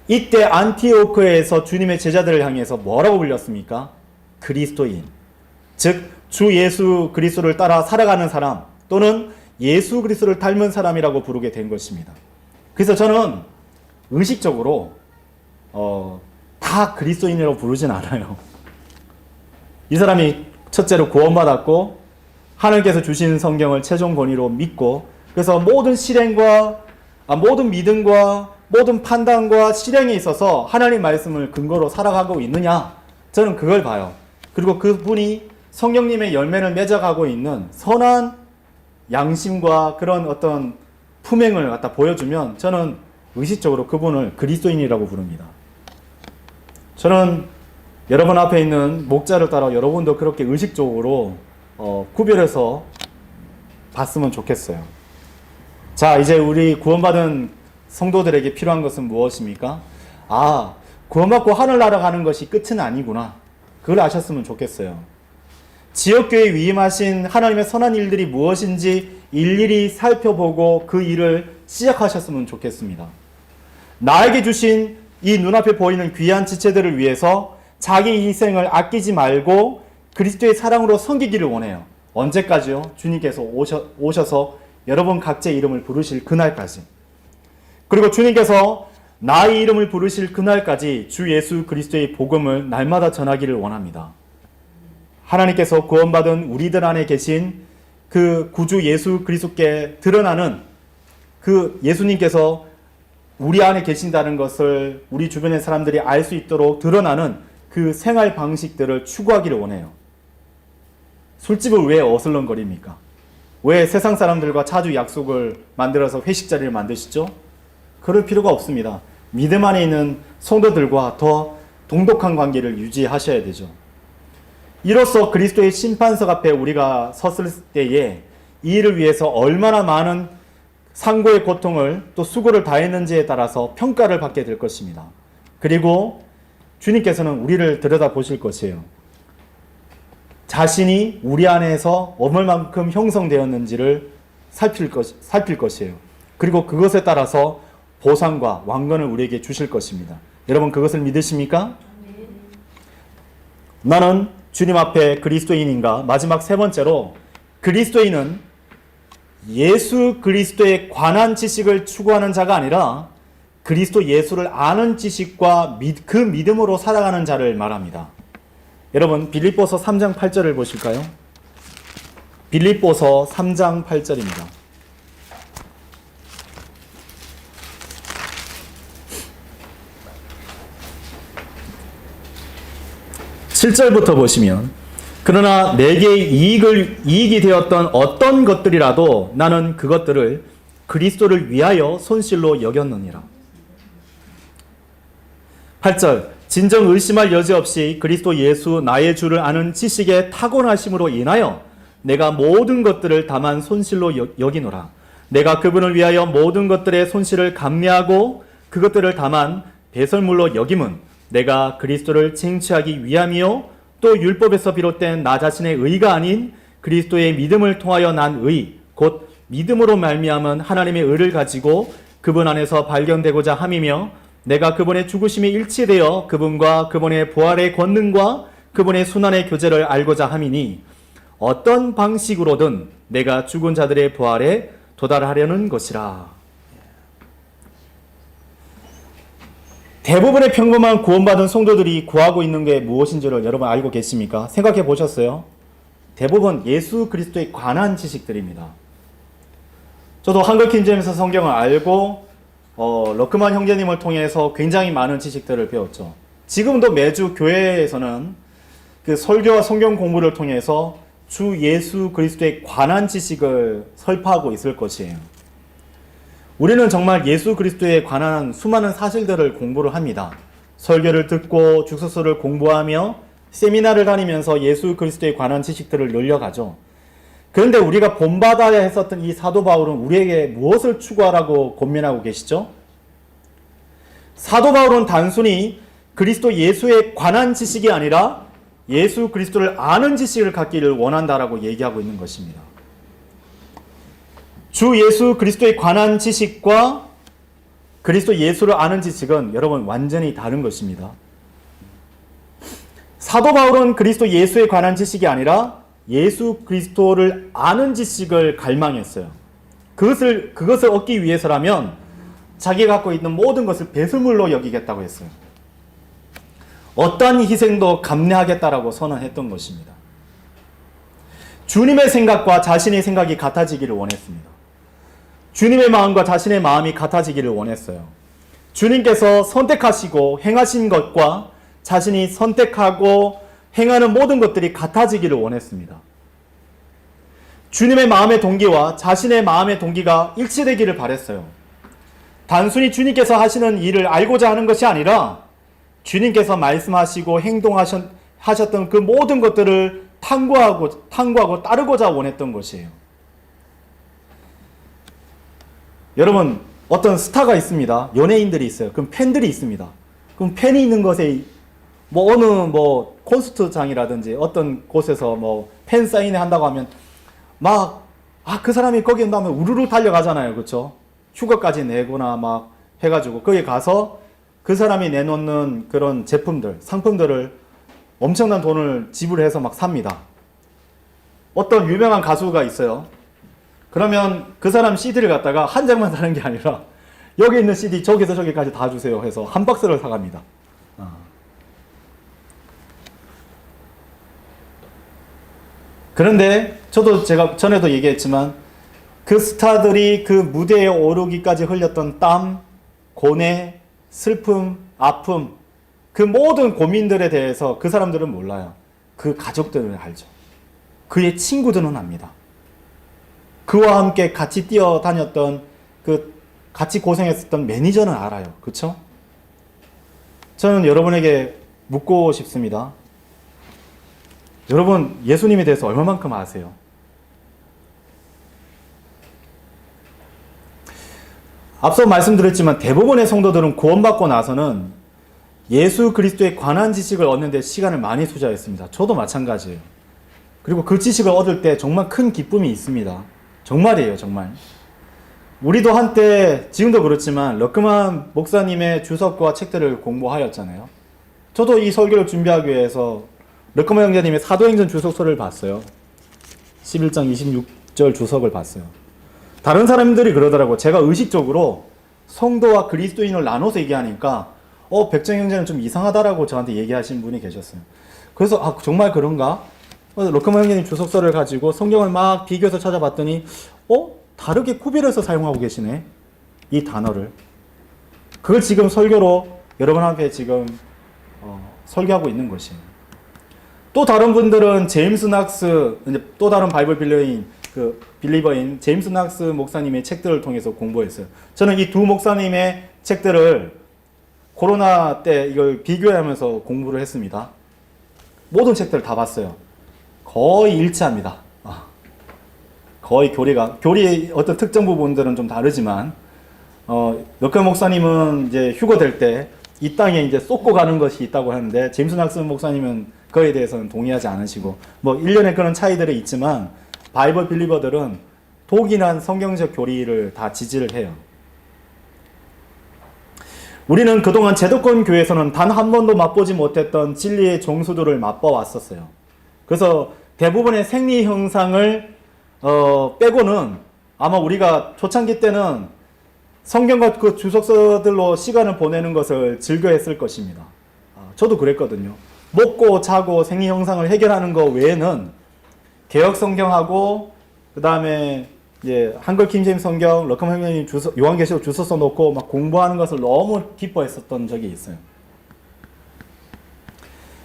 이때 안티오크에서 주님의 제자들을 향해서 뭐라고 불렸습니까? 그리스도인. 즉, 주 예수 그리스도를 따라 살아가는 사람 또는 예수 그리스도를 닮은 사람이라고 부르게 된 것입니다. 그래서 저는 의식적으로 다 그리스도인이라고 부르진 않아요. 이 사람이 첫째로 구원받았고 하나님께서 주신 성경을 최종 권위로 믿고 그래서 모든 실행과 모든 믿음과 모든 판단과 실행에 있어서 하나님 말씀을 근거로 살아가고 있느냐, 저는 그걸 봐요. 그리고 그분이 성령님의 열매를 맺어가고 있는 선한 양심과 그런 어떤 품행을 갖다 보여주면 저는 의식적으로 그분을 그리스도인이라고 부릅니다. 저는 여러분 앞에 있는 목자를 따라 여러분도 그렇게 의식적으로 구별해서 봤으면 좋겠어요. 자, 이제 우리 구원받은 성도들에게 필요한 것은 무엇입니까? 구원받고 하늘나라 가는 것이 끝은 아니구나. 그걸 아셨으면 좋겠어요. 지역교회에 위임하신 하나님의 선한 일들이 무엇인지 일일이 살펴보고 그 일을 시작하셨으면 좋겠습니다. 나에게 주신 이 눈앞에 보이는 귀한 지체들을 위해서 자기 희생을 아끼지 말고 그리스도의 사랑으로 섬기기를 원해요. 언제까지요? 주님께서 오셔서 여러분 각자의 이름을 부르실 그날까지. 그리고 주님께서 나의 이름을 부르실 그날까지 주 예수 그리스도의 복음을 날마다 전하기를 원합니다. 하나님께서 구원받은 우리들 안에 계신 그 구주 예수 그리스도께 드러나는 그 예수님께서 우리 안에 계신다는 것을 우리 주변의 사람들이 알 수 있도록 드러나는 그 생활 방식들을 추구하기를 원해요. 술집을 왜 어슬렁거립니까? 왜 세상 사람들과 자주 약속을 만들어서 회식 자리를 만드시죠? 그럴 필요가 없습니다. 믿음 안에 있는 성도들과 더 동독한 관계를 유지하셔야 되죠. 이로써 그리스도의 심판석 앞에 우리가 섰을 때에 이 일을 위해서 얼마나 많은 상고의 고통을 또 수고를 다했는지에 따라서 평가를 받게 될 것입니다. 그리고 주님께서는 우리를 들여다보실 것이에요. 자신이 우리 안에서 얼마만큼 형성되었는지를 살필 것이에요. 그리고 그것에 따라서 보상과 왕권을 우리에게 주실 것입니다. 여러분 그것을 믿으십니까? 나는 주님 앞에 그리스도인인가? 마지막 세 번째로 그리스도인은 예수 그리스도에 관한 지식을 추구하는 자가 아니라 그리스도 예수를 아는 지식과 그 믿음으로 살아가는 자를 말합니다. 여러분 빌립보서 3장 8절을 보실까요? 빌립보서 3장 8절입니다. 7절부터 보시면 그러나 내게 이익이 되었던 어떤 것들이라도 나는 그것들을 그리스도를 위하여 손실로 여겼느니라. 8절 진정 의심할 여지 없이 그리스도 예수 나의 주를 아는 지식의 타고나심으로 인하여 내가 모든 것들을 다만 손실로 여기노라. 내가 그분을 위하여 모든 것들의 손실을 감내하고 그것들을 다만 배설물로 여김은 내가 그리스도를 쟁취하기 위함이요 또 율법에서 비롯된 나 자신의 의가 아닌 그리스도의 믿음을 통하여 난 의, 곧 믿음으로 말미암은 하나님의 의를 가지고 그분 안에서 발견되고자 함이며 내가 그분의 죽으심이 일치되어 그분과 그분의 부활의 권능과 그분의 순환의 교제를 알고자 함이니 어떤 방식으로든 내가 죽은 자들의 부활에 도달하려는 것이라. 대부분의 평범한 구원받은 성도들이 구하고 있는 게 무엇인지를 여러분 알고 계십니까? 생각해 보셨어요? 대부분 예수 그리스도에 관한 지식들입니다. 저도 한글 킹제임스 성경을 알고 러크만 형제님을 통해서 굉장히 많은 지식들을 배웠죠. 지금도 매주 교회에서는 그 설교와 성경 공부를 통해서 주 예수 그리스도에 관한 지식을 설파하고 있을 것이에요. 우리는 정말 예수 그리스도에 관한 수많은 사실들을 공부를 합니다. 설교를 듣고 주석서를 공부하며 세미나를 다니면서 예수 그리스도에 관한 지식들을 늘려가죠. 그런데 우리가 본받아야 했었던 이 사도 바울은 우리에게 무엇을 추구하라고 권면하고 계시죠? 사도 바울은 단순히 그리스도 예수에 관한 지식이 아니라 예수 그리스도를 아는 지식을 갖기를 원한다라고 얘기하고 있는 것입니다. 주 예수 그리스도에 관한 지식과 그리스도 예수를 아는 지식은 여러분 완전히 다른 것입니다. 사도 바울은 그리스도 예수에 관한 지식이 아니라 예수 그리스도를 아는 지식을 갈망했어요. 그것을 얻기 위해서라면 자기가 갖고 있는 모든 것을 배설물로 여기겠다고 했어요. 어떠한 희생도 감내하겠다라고 선언했던 것입니다. 주님의 생각과 자신의 생각이 같아지기를 원했습니다. 주님의 마음과 자신의 마음이 같아지기를 원했어요. 주님께서 선택하시고 행하신 것과 자신이 선택하고 행하는 모든 것들이 같아지기를 원했습니다. 주님의 마음의 동기와 자신의 마음의 동기가 일치되기를 바랬어요. 단순히 주님께서 하시는 일을 알고자 하는 것이 아니라 주님께서 말씀하시고 행동하셨던 그 모든 것들을 탐구하고 따르고자 원했던 것이에요. 여러분, 어떤 스타가 있습니다. 연예인들이 있어요. 그럼 팬들이 있습니다. 그럼 팬이 있는 것에 어느 콘서트장이라든지 어떤 곳에서 팬 사인회 한다고 하면 그 사람이 거기 온다면 우르르 달려가잖아요. 그렇죠? 휴가까지 내거나 해가지고 거기 가서 그 사람이 내놓는 그런 제품들, 상품들을 엄청난 돈을 지불해서 삽니다. 어떤 유명한 가수가 있어요. 그러면 그 사람 CD를 갖다가 한 장만 사는 게 아니라 여기 있는 CD 저기서 저기까지 다 주세요 해서 한 박스를 사갑니다. 그런데 제가 전에도 얘기했지만 그 스타들이 그 무대에 오르기까지 흘렸던 땀, 고뇌, 슬픔, 아픔, 그 모든 고민들에 대해서 그 사람들은 몰라요. 그 가족들은 알죠. 그의 친구들은 압니다. 그와 함께 같이 뛰어다녔던 같이 고생했었던 매니저는 알아요. 그렇죠? 저는 여러분에게 묻고 싶습니다. 여러분 예수님에 대해서 얼마만큼 아세요? 앞서 말씀드렸지만 대부분의 성도들은 구원받고 나서는 예수 그리스도에 관한 지식을 얻는 데 시간을 많이 투자했습니다. 저도 마찬가지예요. 그리고 그 지식을 얻을 때 정말 큰 기쁨이 있습니다. 정말이에요, 정말. 우리도 한때, 지금도 그렇지만 러크만 목사님의 주석과 책들을 공부하였잖아요. 저도 이 설교를 준비하기 위해서 러크만 형제님의 사도행전 주석서를 봤어요. 11장 26절 주석을 봤어요. 다른 사람들이 그러더라고요. 제가 의식적으로 성도와 그리스도인을 나눠서 얘기하니까 백정 형제는 좀 이상하다라고 저한테 얘기하신 분이 계셨어요. 그래서 정말 그런가? 러크만 형제님 주석서를 가지고 성경을 막 비교해서 찾아봤더니 다르게 구별해서 사용하고 계시네. 이 단어를. 그걸 지금 설교로 여러분 앞에 지금 설교하고 있는 것이에요. 또 다른 분들은 제임스 낙스, 이제 또 다른 바이블 빌리버인 제임스 낙스 목사님의 책들을 통해서 공부했어요. 저는 이 두 목사님의 책들을 코로나 때 이걸 비교하면서 공부를 했습니다. 모든 책들을 다 봤어요. 거의 일치합니다. 거의 교리 어떤 특정 부분들은 좀 다르지만, 몇 목사님은 이제 휴거될 때 이 땅에 이제 쏟고 가는 것이 있다고 하는데, 제임스 낙스 목사님은 그에 대해서는 동의하지 않으시고, 뭐, 일련의 그런 차이들이 있지만, 바이블 빌리버들은 독일한 성경적 교리를 다 지지를 해요. 우리는 그동안 제도권 교회에서는 단 한 번도 맛보지 못했던 진리의 정수들을 맛봐왔었어요. 그래서 대부분의 생리 형상을 빼고는 아마 우리가 초창기 때는 성경과 그 주석서들로 시간을 보내는 것을 즐겨했을 것입니다. 저도 그랬거든요. 먹고 자고 생리 형상을 해결하는 것 외에는 개혁 성경하고 그 다음에 이제 한글 킹제임스 성경, 러컴 형님 요한계시록 주석서 놓고 막 공부하는 것을 너무 기뻐했었던 적이 있어요.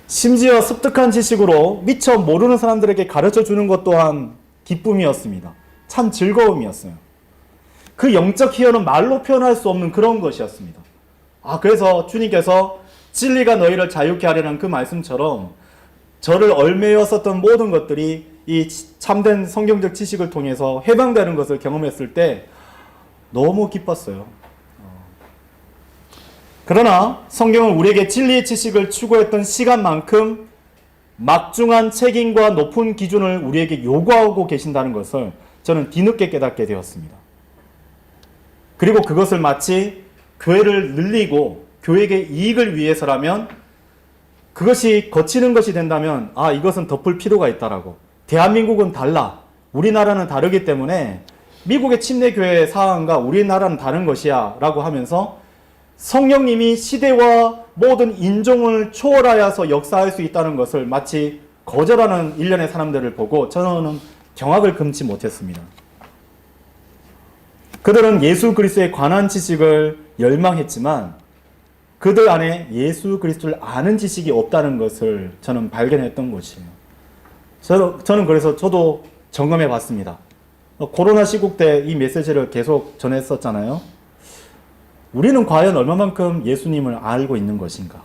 심지어 습득한 지식으로 미처 모르는 사람들에게 가르쳐 주는 것 또한 기쁨이었습니다. 참 즐거움이었어요. 그 영적 희열은 말로 표현할 수 없는 그런 것이었습니다. 그래서 주님께서 진리가 너희를 자유케 하려는 그 말씀처럼 저를 얽매였었던 모든 것들이 이 참된 성경적 지식을 통해서 해방되는 것을 경험했을 때 너무 기뻤어요. 그러나 성경은 우리에게 진리의 지식을 추구했던 시간만큼 막중한 책임과 높은 기준을 우리에게 요구하고 계신다는 것을 저는 뒤늦게 깨닫게 되었습니다. 그리고 그것을 마치 교회를 늘리고 교회의 이익을 위해서라면, 그것이 거치는 것이 된다면 이것은 덮을 필요가 있다라고. 대한민국은 달라. 우리나라는 다르기 때문에 미국의 침례교회 사항과 우리나라는 다른 것이야 라고 하면서 성령님이 시대와 모든 인종을 초월하여서 역사할 수 있다는 것을 마치 거절하는 일련의 사람들을 보고 저는 경악을 금치 못했습니다. 그들은 예수 그리스도에 관한 지식을 열망했지만 그들 안에 예수 그리스도를 아는 지식이 없다는 것을 저는 발견했던 것이에요. 저는 그래서 저도 점검해 봤습니다. 코로나 시국 때 이 메시지를 계속 전했었잖아요. 우리는 과연 얼마만큼 예수님을 알고 있는 것인가?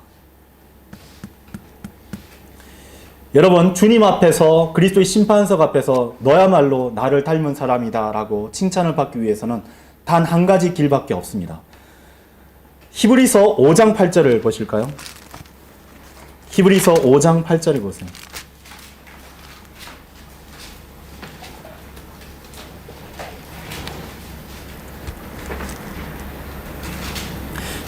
여러분, 주님 앞에서, 그리스도의 심판석 앞에서 너야말로 나를 닮은 사람이다 라고 칭찬을 받기 위해서는 단 한 가지 길밖에 없습니다. 히브리서 5장 8절을 보실까요? 히브리서 5장 8절을 보세요.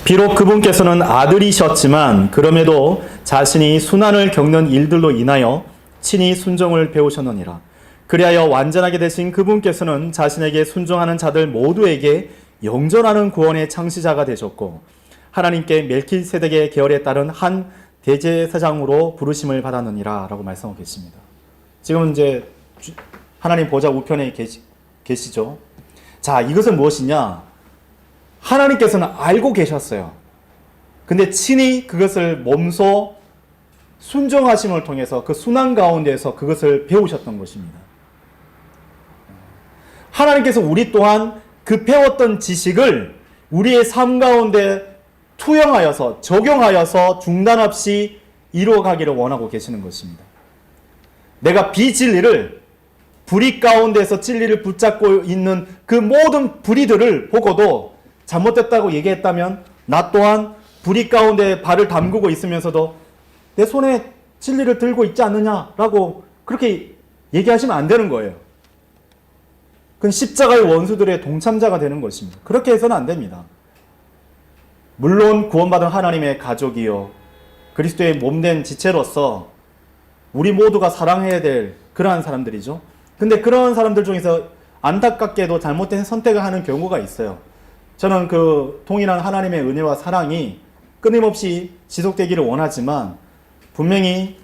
비록 그분께서는 아들이셨지만 그럼에도 자신이 순환을 겪는 일들로 인하여 친히 순종을 배우셨느니라. 그리하여 완전하게 되신 그분께서는 자신에게 순종하는 자들 모두에게 영존하는 구원의 창시자가 되셨고 하나님께 멜키세덱의 계열에 따른 한 대제사장으로 부르심을 받았느니라 라고 말씀하고 계십니다. 지금 이제 하나님 보좌 우편에 계시죠. 자, 이것은 무엇이냐? 하나님께서는 알고 계셨어요. 근데 친히 그것을 몸소 순종하심을 통해서 그 순환 가운데에서 그것을 배우셨던 것입니다. 하나님께서 우리 또한 그 배웠던 지식을 우리의 삶 가운데 투영하여서 적용하여서 중단 없이 이루어가기를 원하고 계시는 것입니다. 내가 비진리를 불의 가운데서 진리를 붙잡고 있는 그 모든 불의들을 보고도 잘못됐다고 얘기했다면 나 또한 불의 가운데 발을 담그고 있으면서도 내 손에 진리를 들고 있지 않느냐라고 그렇게 얘기하시면 안 되는 거예요. 그건 십자가의 원수들의 동참자가 되는 것입니다. 그렇게 해서는 안 됩니다. 물론 구원받은 하나님의 가족이요 그리스도의 몸된 지체로서 우리 모두가 사랑해야 될 그러한 사람들이죠. 근데 그런 사람들 중에서 안타깝게도 잘못된 선택을 하는 경우가 있어요. 저는 그 통일한 하나님의 은혜와 사랑이 끊임없이 지속되기를 원하지만 분명히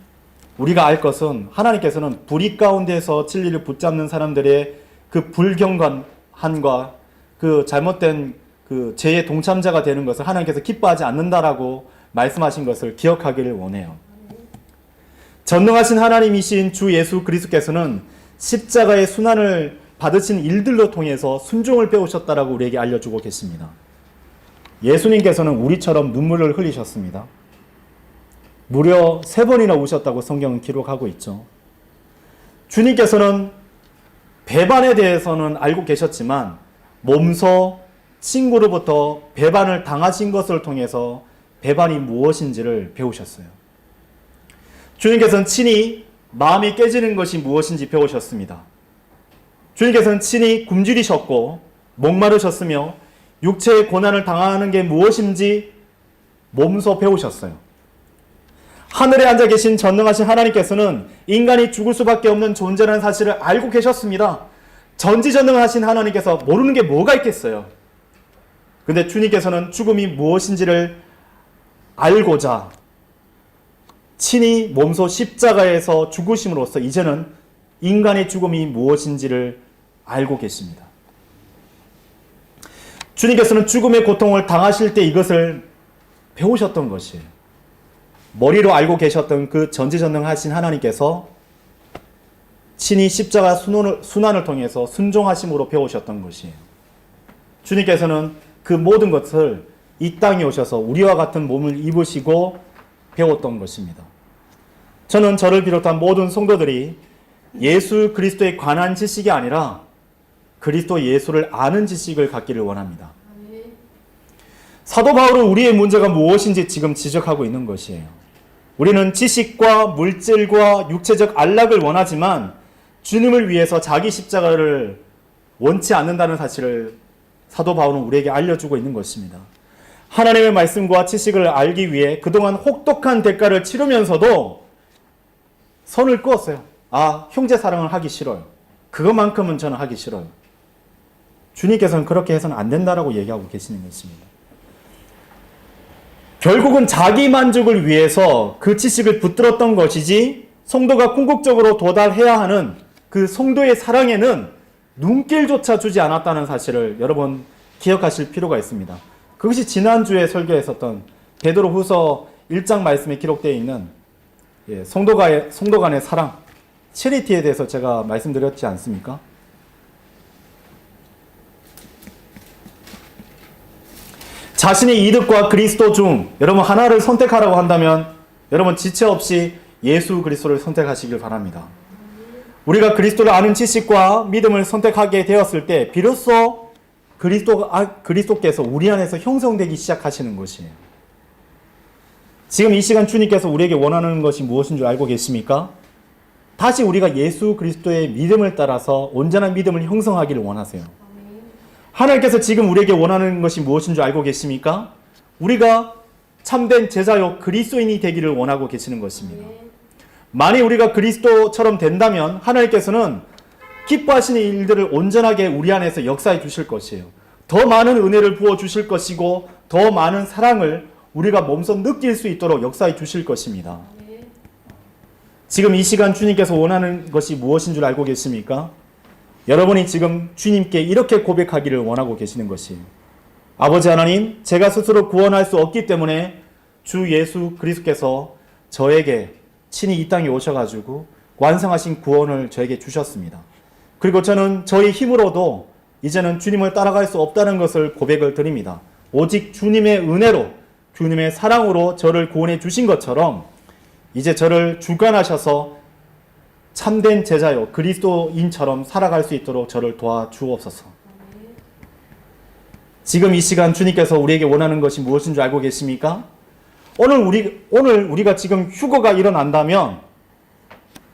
우리가 알 것은 하나님께서는 불의 가운데서 진리를 붙잡는 사람들의 그 불경건함과 그 잘못된 그 죄의 동참자가 되는 것을 하나님께서 기뻐하지 않는다라고 말씀하신 것을 기억하기를 원해요. 전능하신 하나님이신 주 예수 그리스도께서는 십자가의 순환을 받으신 일들로 통해서 순종을 배우셨다라고 우리에게 알려주고 계십니다. 예수님께서는 우리처럼 눈물을 흘리셨습니다. 무려 3번이나 우셨다고 성경은 기록하고 있죠. 주님께서는 배반에 대해서는 알고 계셨지만 몸소 친구로부터 배반을 당하신 것을 통해서 배반이 무엇인지를 배우셨어요. 주님께서는 친히 마음이 깨지는 것이 무엇인지 배우셨습니다. 주님께서는 친히 굶주리셨고 목마르셨으며 육체의 고난을 당하는 게 무엇인지 몸소 배우셨어요. 하늘에 앉아 계신 전능하신 하나님께서는 인간이 죽을 수밖에 없는 존재라는 사실을 알고 계셨습니다. 전지전능하신 하나님께서 모르는 게 뭐가 있겠어요. 근데 주님께서는 죽음이 무엇인지를 알고자 친히 몸소 십자가에서 죽으심으로써 이제는 인간의 죽음이 무엇인지를 알고 계십니다. 주님께서는 죽음의 고통을 당하실 때 이것을 배우셨던 것이에요. 머리로 알고 계셨던 그 전지전능하신 하나님께서 친히 십자가 순환을 통해서 순종하심으로 배우셨던 것이에요. 주님께서는 그 모든 것을 이 땅에 오셔서 우리와 같은 몸을 입으시고 배웠던 것입니다. 저는 저를 비롯한 모든 성도들이 예수 그리스도에 관한 지식이 아니라 그리스도 예수를 아는 지식을 갖기를 원합니다. 사도 바울은 우리의 문제가 무엇인지 지금 지적하고 있는 것이에요. 우리는 지식과 물질과 육체적 안락을 원하지만 주님을 위해서 자기 십자가를 원치 않는다는 사실을 사도 바울은 우리에게 알려주고 있는 것입니다. 하나님의 말씀과 지식을 알기 위해 그동안 혹독한 대가를 치르면서도 선을 그었어요. 형제 사랑을 하기 싫어요. 그것만큼은 저는 하기 싫어요. 주님께서는 그렇게 해서는 안 된다라고 얘기하고 계시는 것입니다. 결국은 자기 만족을 위해서 그 지식을 붙들었던 것이지 성도가 궁극적으로 도달해야 하는 그 성도의 사랑에는 눈길조차 주지 않았다는 사실을 여러분 기억하실 필요가 있습니다. 그것이 지난주에 설교했었던 베드로후서 1장 말씀에 기록되어 있는 성도 간의 사랑, 체리티에 대해서 제가 말씀드렸지 않습니까? 자신의 이득과 그리스도 중 여러분 하나를 선택하라고 한다면 여러분 지체 없이 예수 그리스도를 선택하시길 바랍니다. 우리가 그리스도를 아는 지식과 믿음을 선택하게 되었을 때 비로소 그리스도께서 우리 안에서 형성되기 시작하시는 것이에요. 지금 이 시간 주님께서 우리에게 원하는 것이 무엇인 줄 알고 계십니까? 다시 우리가 예수 그리스도의 믿음을 따라서 온전한 믿음을 형성하기를 원하세요. 하나님께서 지금 우리에게 원하는 것이 무엇인 줄 알고 계십니까? 우리가 참된 제자요 그리스도인이 되기를 원하고 계시는 것입니다. 만일 우리가 그리스도처럼 된다면 하나님께서는 기뻐하시는 일들을 온전하게 우리 안에서 역사해 주실 것이에요. 더 많은 은혜를 부어 주실 것이고 더 많은 사랑을 우리가 몸소 느낄 수 있도록 역사해 주실 것입니다. 지금 이 시간 주님께서 원하는 것이 무엇인 줄 알고 계십니까? 여러분이 지금 주님께 이렇게 고백하기를 원하고 계시는 것이에요. 아버지 하나님, 제가 스스로 구원할 수 없기 때문에 주 예수 그리스도께서 저에게 친히 이 땅에 오셔가지고 완성하신 구원을 저에게 주셨습니다. 그리고 저는 저희 힘으로도 이제는 주님을 따라갈 수 없다는 것을 고백을 드립니다. 오직 주님의 은혜로, 주님의 사랑으로 저를 구원해 주신 것처럼 이제 저를 주관하셔서 참된 제자요 그리스도인처럼 살아갈 수 있도록 저를 도와주옵소서. 지금 이 시간 주님께서 우리에게 원하는 것이 무엇인 줄 알고 계십니까? 오늘 우리가 지금 휴거가 일어난다면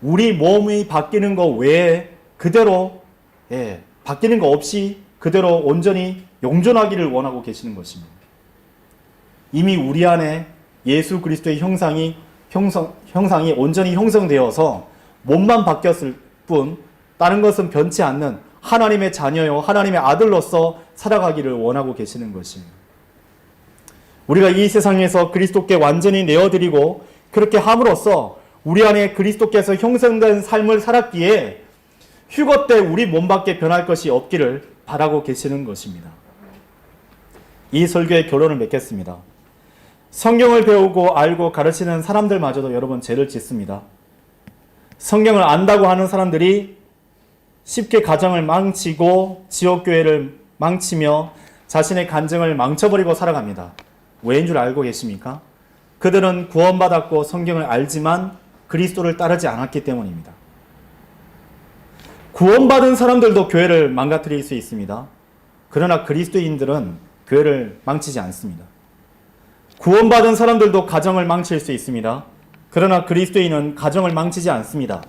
우리 몸이 바뀌는 것 외에 그대로 바뀌는 거 없이 그대로 온전히 영존하기를 원하고 계시는 것입니다. 이미 우리 안에 예수 그리스도의 형상이 온전히 형성되어서 몸만 바뀌었을 뿐 다른 것은 변치 않는 하나님의 자녀요 하나님의 아들로서 살아가기를 원하고 계시는 것입니다. 우리가 이 세상에서 그리스도께 완전히 내어드리고 그렇게 함으로써 우리 안에 그리스도께서 형성된 삶을 살았기에 휴거 때 우리 몸밖에 변할 것이 없기를 바라고 계시는 것입니다. 이 설교의 결론을 맺겠습니다. 성경을 배우고 알고 가르치는 사람들마저도 여러분 죄를 짓습니다. 성경을 안다고 하는 사람들이 쉽게 가정을 망치고 지옥교회를 망치며 자신의 간증을 망쳐버리고 살아갑니다. 왜인 줄 알고 계십니까? 그들은 구원받았고 성경을 알지만 그리스도를 따르지 않았기 때문입니다. 구원받은 사람들도 교회를 망가뜨릴 수 있습니다. 그러나 그리스도인들은 교회를 망치지 않습니다. 구원받은 사람들도 가정을 망칠 수 있습니다. 그러나 그리스도인은 가정을 망치지 않습니다.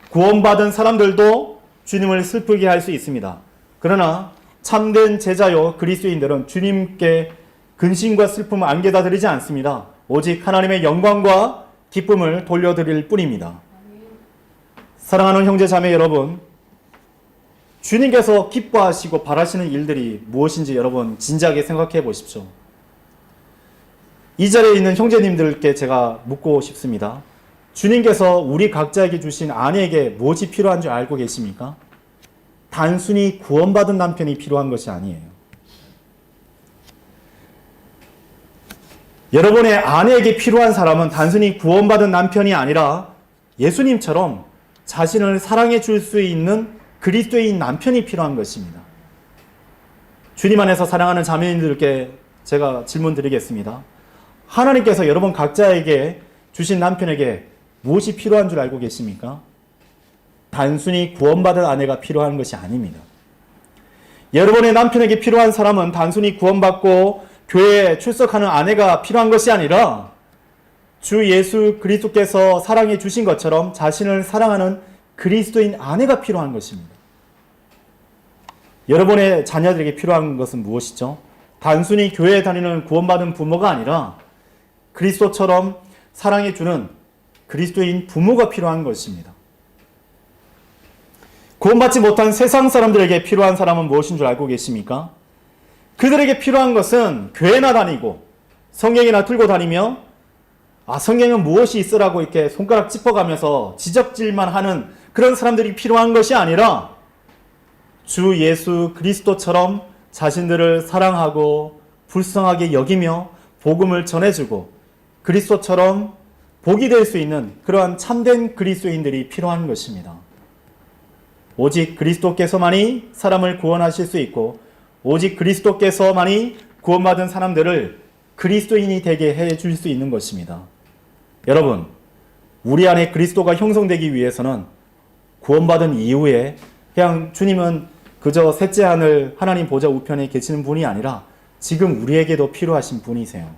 구원받은 사람들도 주님을 슬프게 할 수 있습니다. 그러나 참된 제자요 그리스도인들은 주님께 근심과 슬픔을 안겨다 드리지 않습니다. 오직 하나님의 영광과 기쁨을 돌려드릴 뿐입니다. 사랑하는 형제 자매 여러분, 주님께서 기뻐하시고 바라시는 일들이 무엇인지 여러분 진지하게 생각해 보십시오. 이 자리에 있는 형제님들께 제가 묻고 싶습니다. 주님께서 우리 각자에게 주신 아내에게 무엇이 필요한 줄 알고 계십니까? 단순히 구원받은 남편이 필요한 것이 아니에요. 여러분의 아내에게 필요한 사람은 단순히 구원받은 남편이 아니라 예수님처럼 자신을 사랑해 줄 수 있는 그리스도인 남편이 필요한 것입니다. 주님 안에서 사랑하는 자매님들께 제가 질문 드리겠습니다. 하나님께서 여러분 각자에게 주신 남편에게 무엇이 필요한 줄 알고 계십니까? 단순히 구원받은 아내가 필요한 것이 아닙니다. 여러분의 남편에게 필요한 사람은 단순히 구원받고 교회에 출석하는 아내가 필요한 것이 아니라 주 예수 그리스도께서 사랑해 주신 것처럼 자신을 사랑하는 그리스도인 아내가 필요한 것입니다. 여러분의 자녀들에게 필요한 것은 무엇이죠? 단순히 교회에 다니는 구원받은 부모가 아니라 그리스도처럼 사랑해 주는 그리스도인 부모가 필요한 것입니다. 구원받지 못한 세상 사람들에게 필요한 사람은 무엇인 줄 알고 계십니까? 그들에게 필요한 것은 교회나 다니고 성경이나 들고 다니며 성경은 무엇이 있으라고 이렇게 손가락 짚어가면서 지적질만 하는 그런 사람들이 필요한 것이 아니라 주 예수 그리스도처럼 자신들을 사랑하고 불쌍하게 여기며 복음을 전해주고 그리스도처럼 복이 될 수 있는 그러한 참된 그리스도인들이 필요한 것입니다. 오직 그리스도께서만이 사람을 구원하실 수 있고 오직 그리스도께서만이 구원받은 사람들을 그리스도인이 되게 해줄 수 있는 것입니다. 여러분, 우리 안에 그리스도가 형성되기 위해서는 구원받은 이후에 그냥 주님은 그저 셋째 하늘 하나님 보좌 우편에 계시는 분이 아니라 지금 우리에게도 필요하신 분이세요.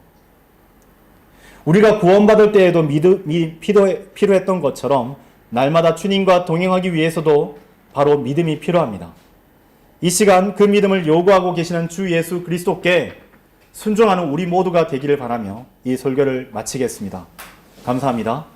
우리가 구원받을 때에도 믿음이 필요했던 것처럼 날마다 주님과 동행하기 위해서도 바로 믿음이 필요합니다. 이 시간 그 믿음을 요구하고 계시는 주 예수 그리스도께 순종하는 우리 모두가 되기를 바라며 이 설교를 마치겠습니다. 감사합니다.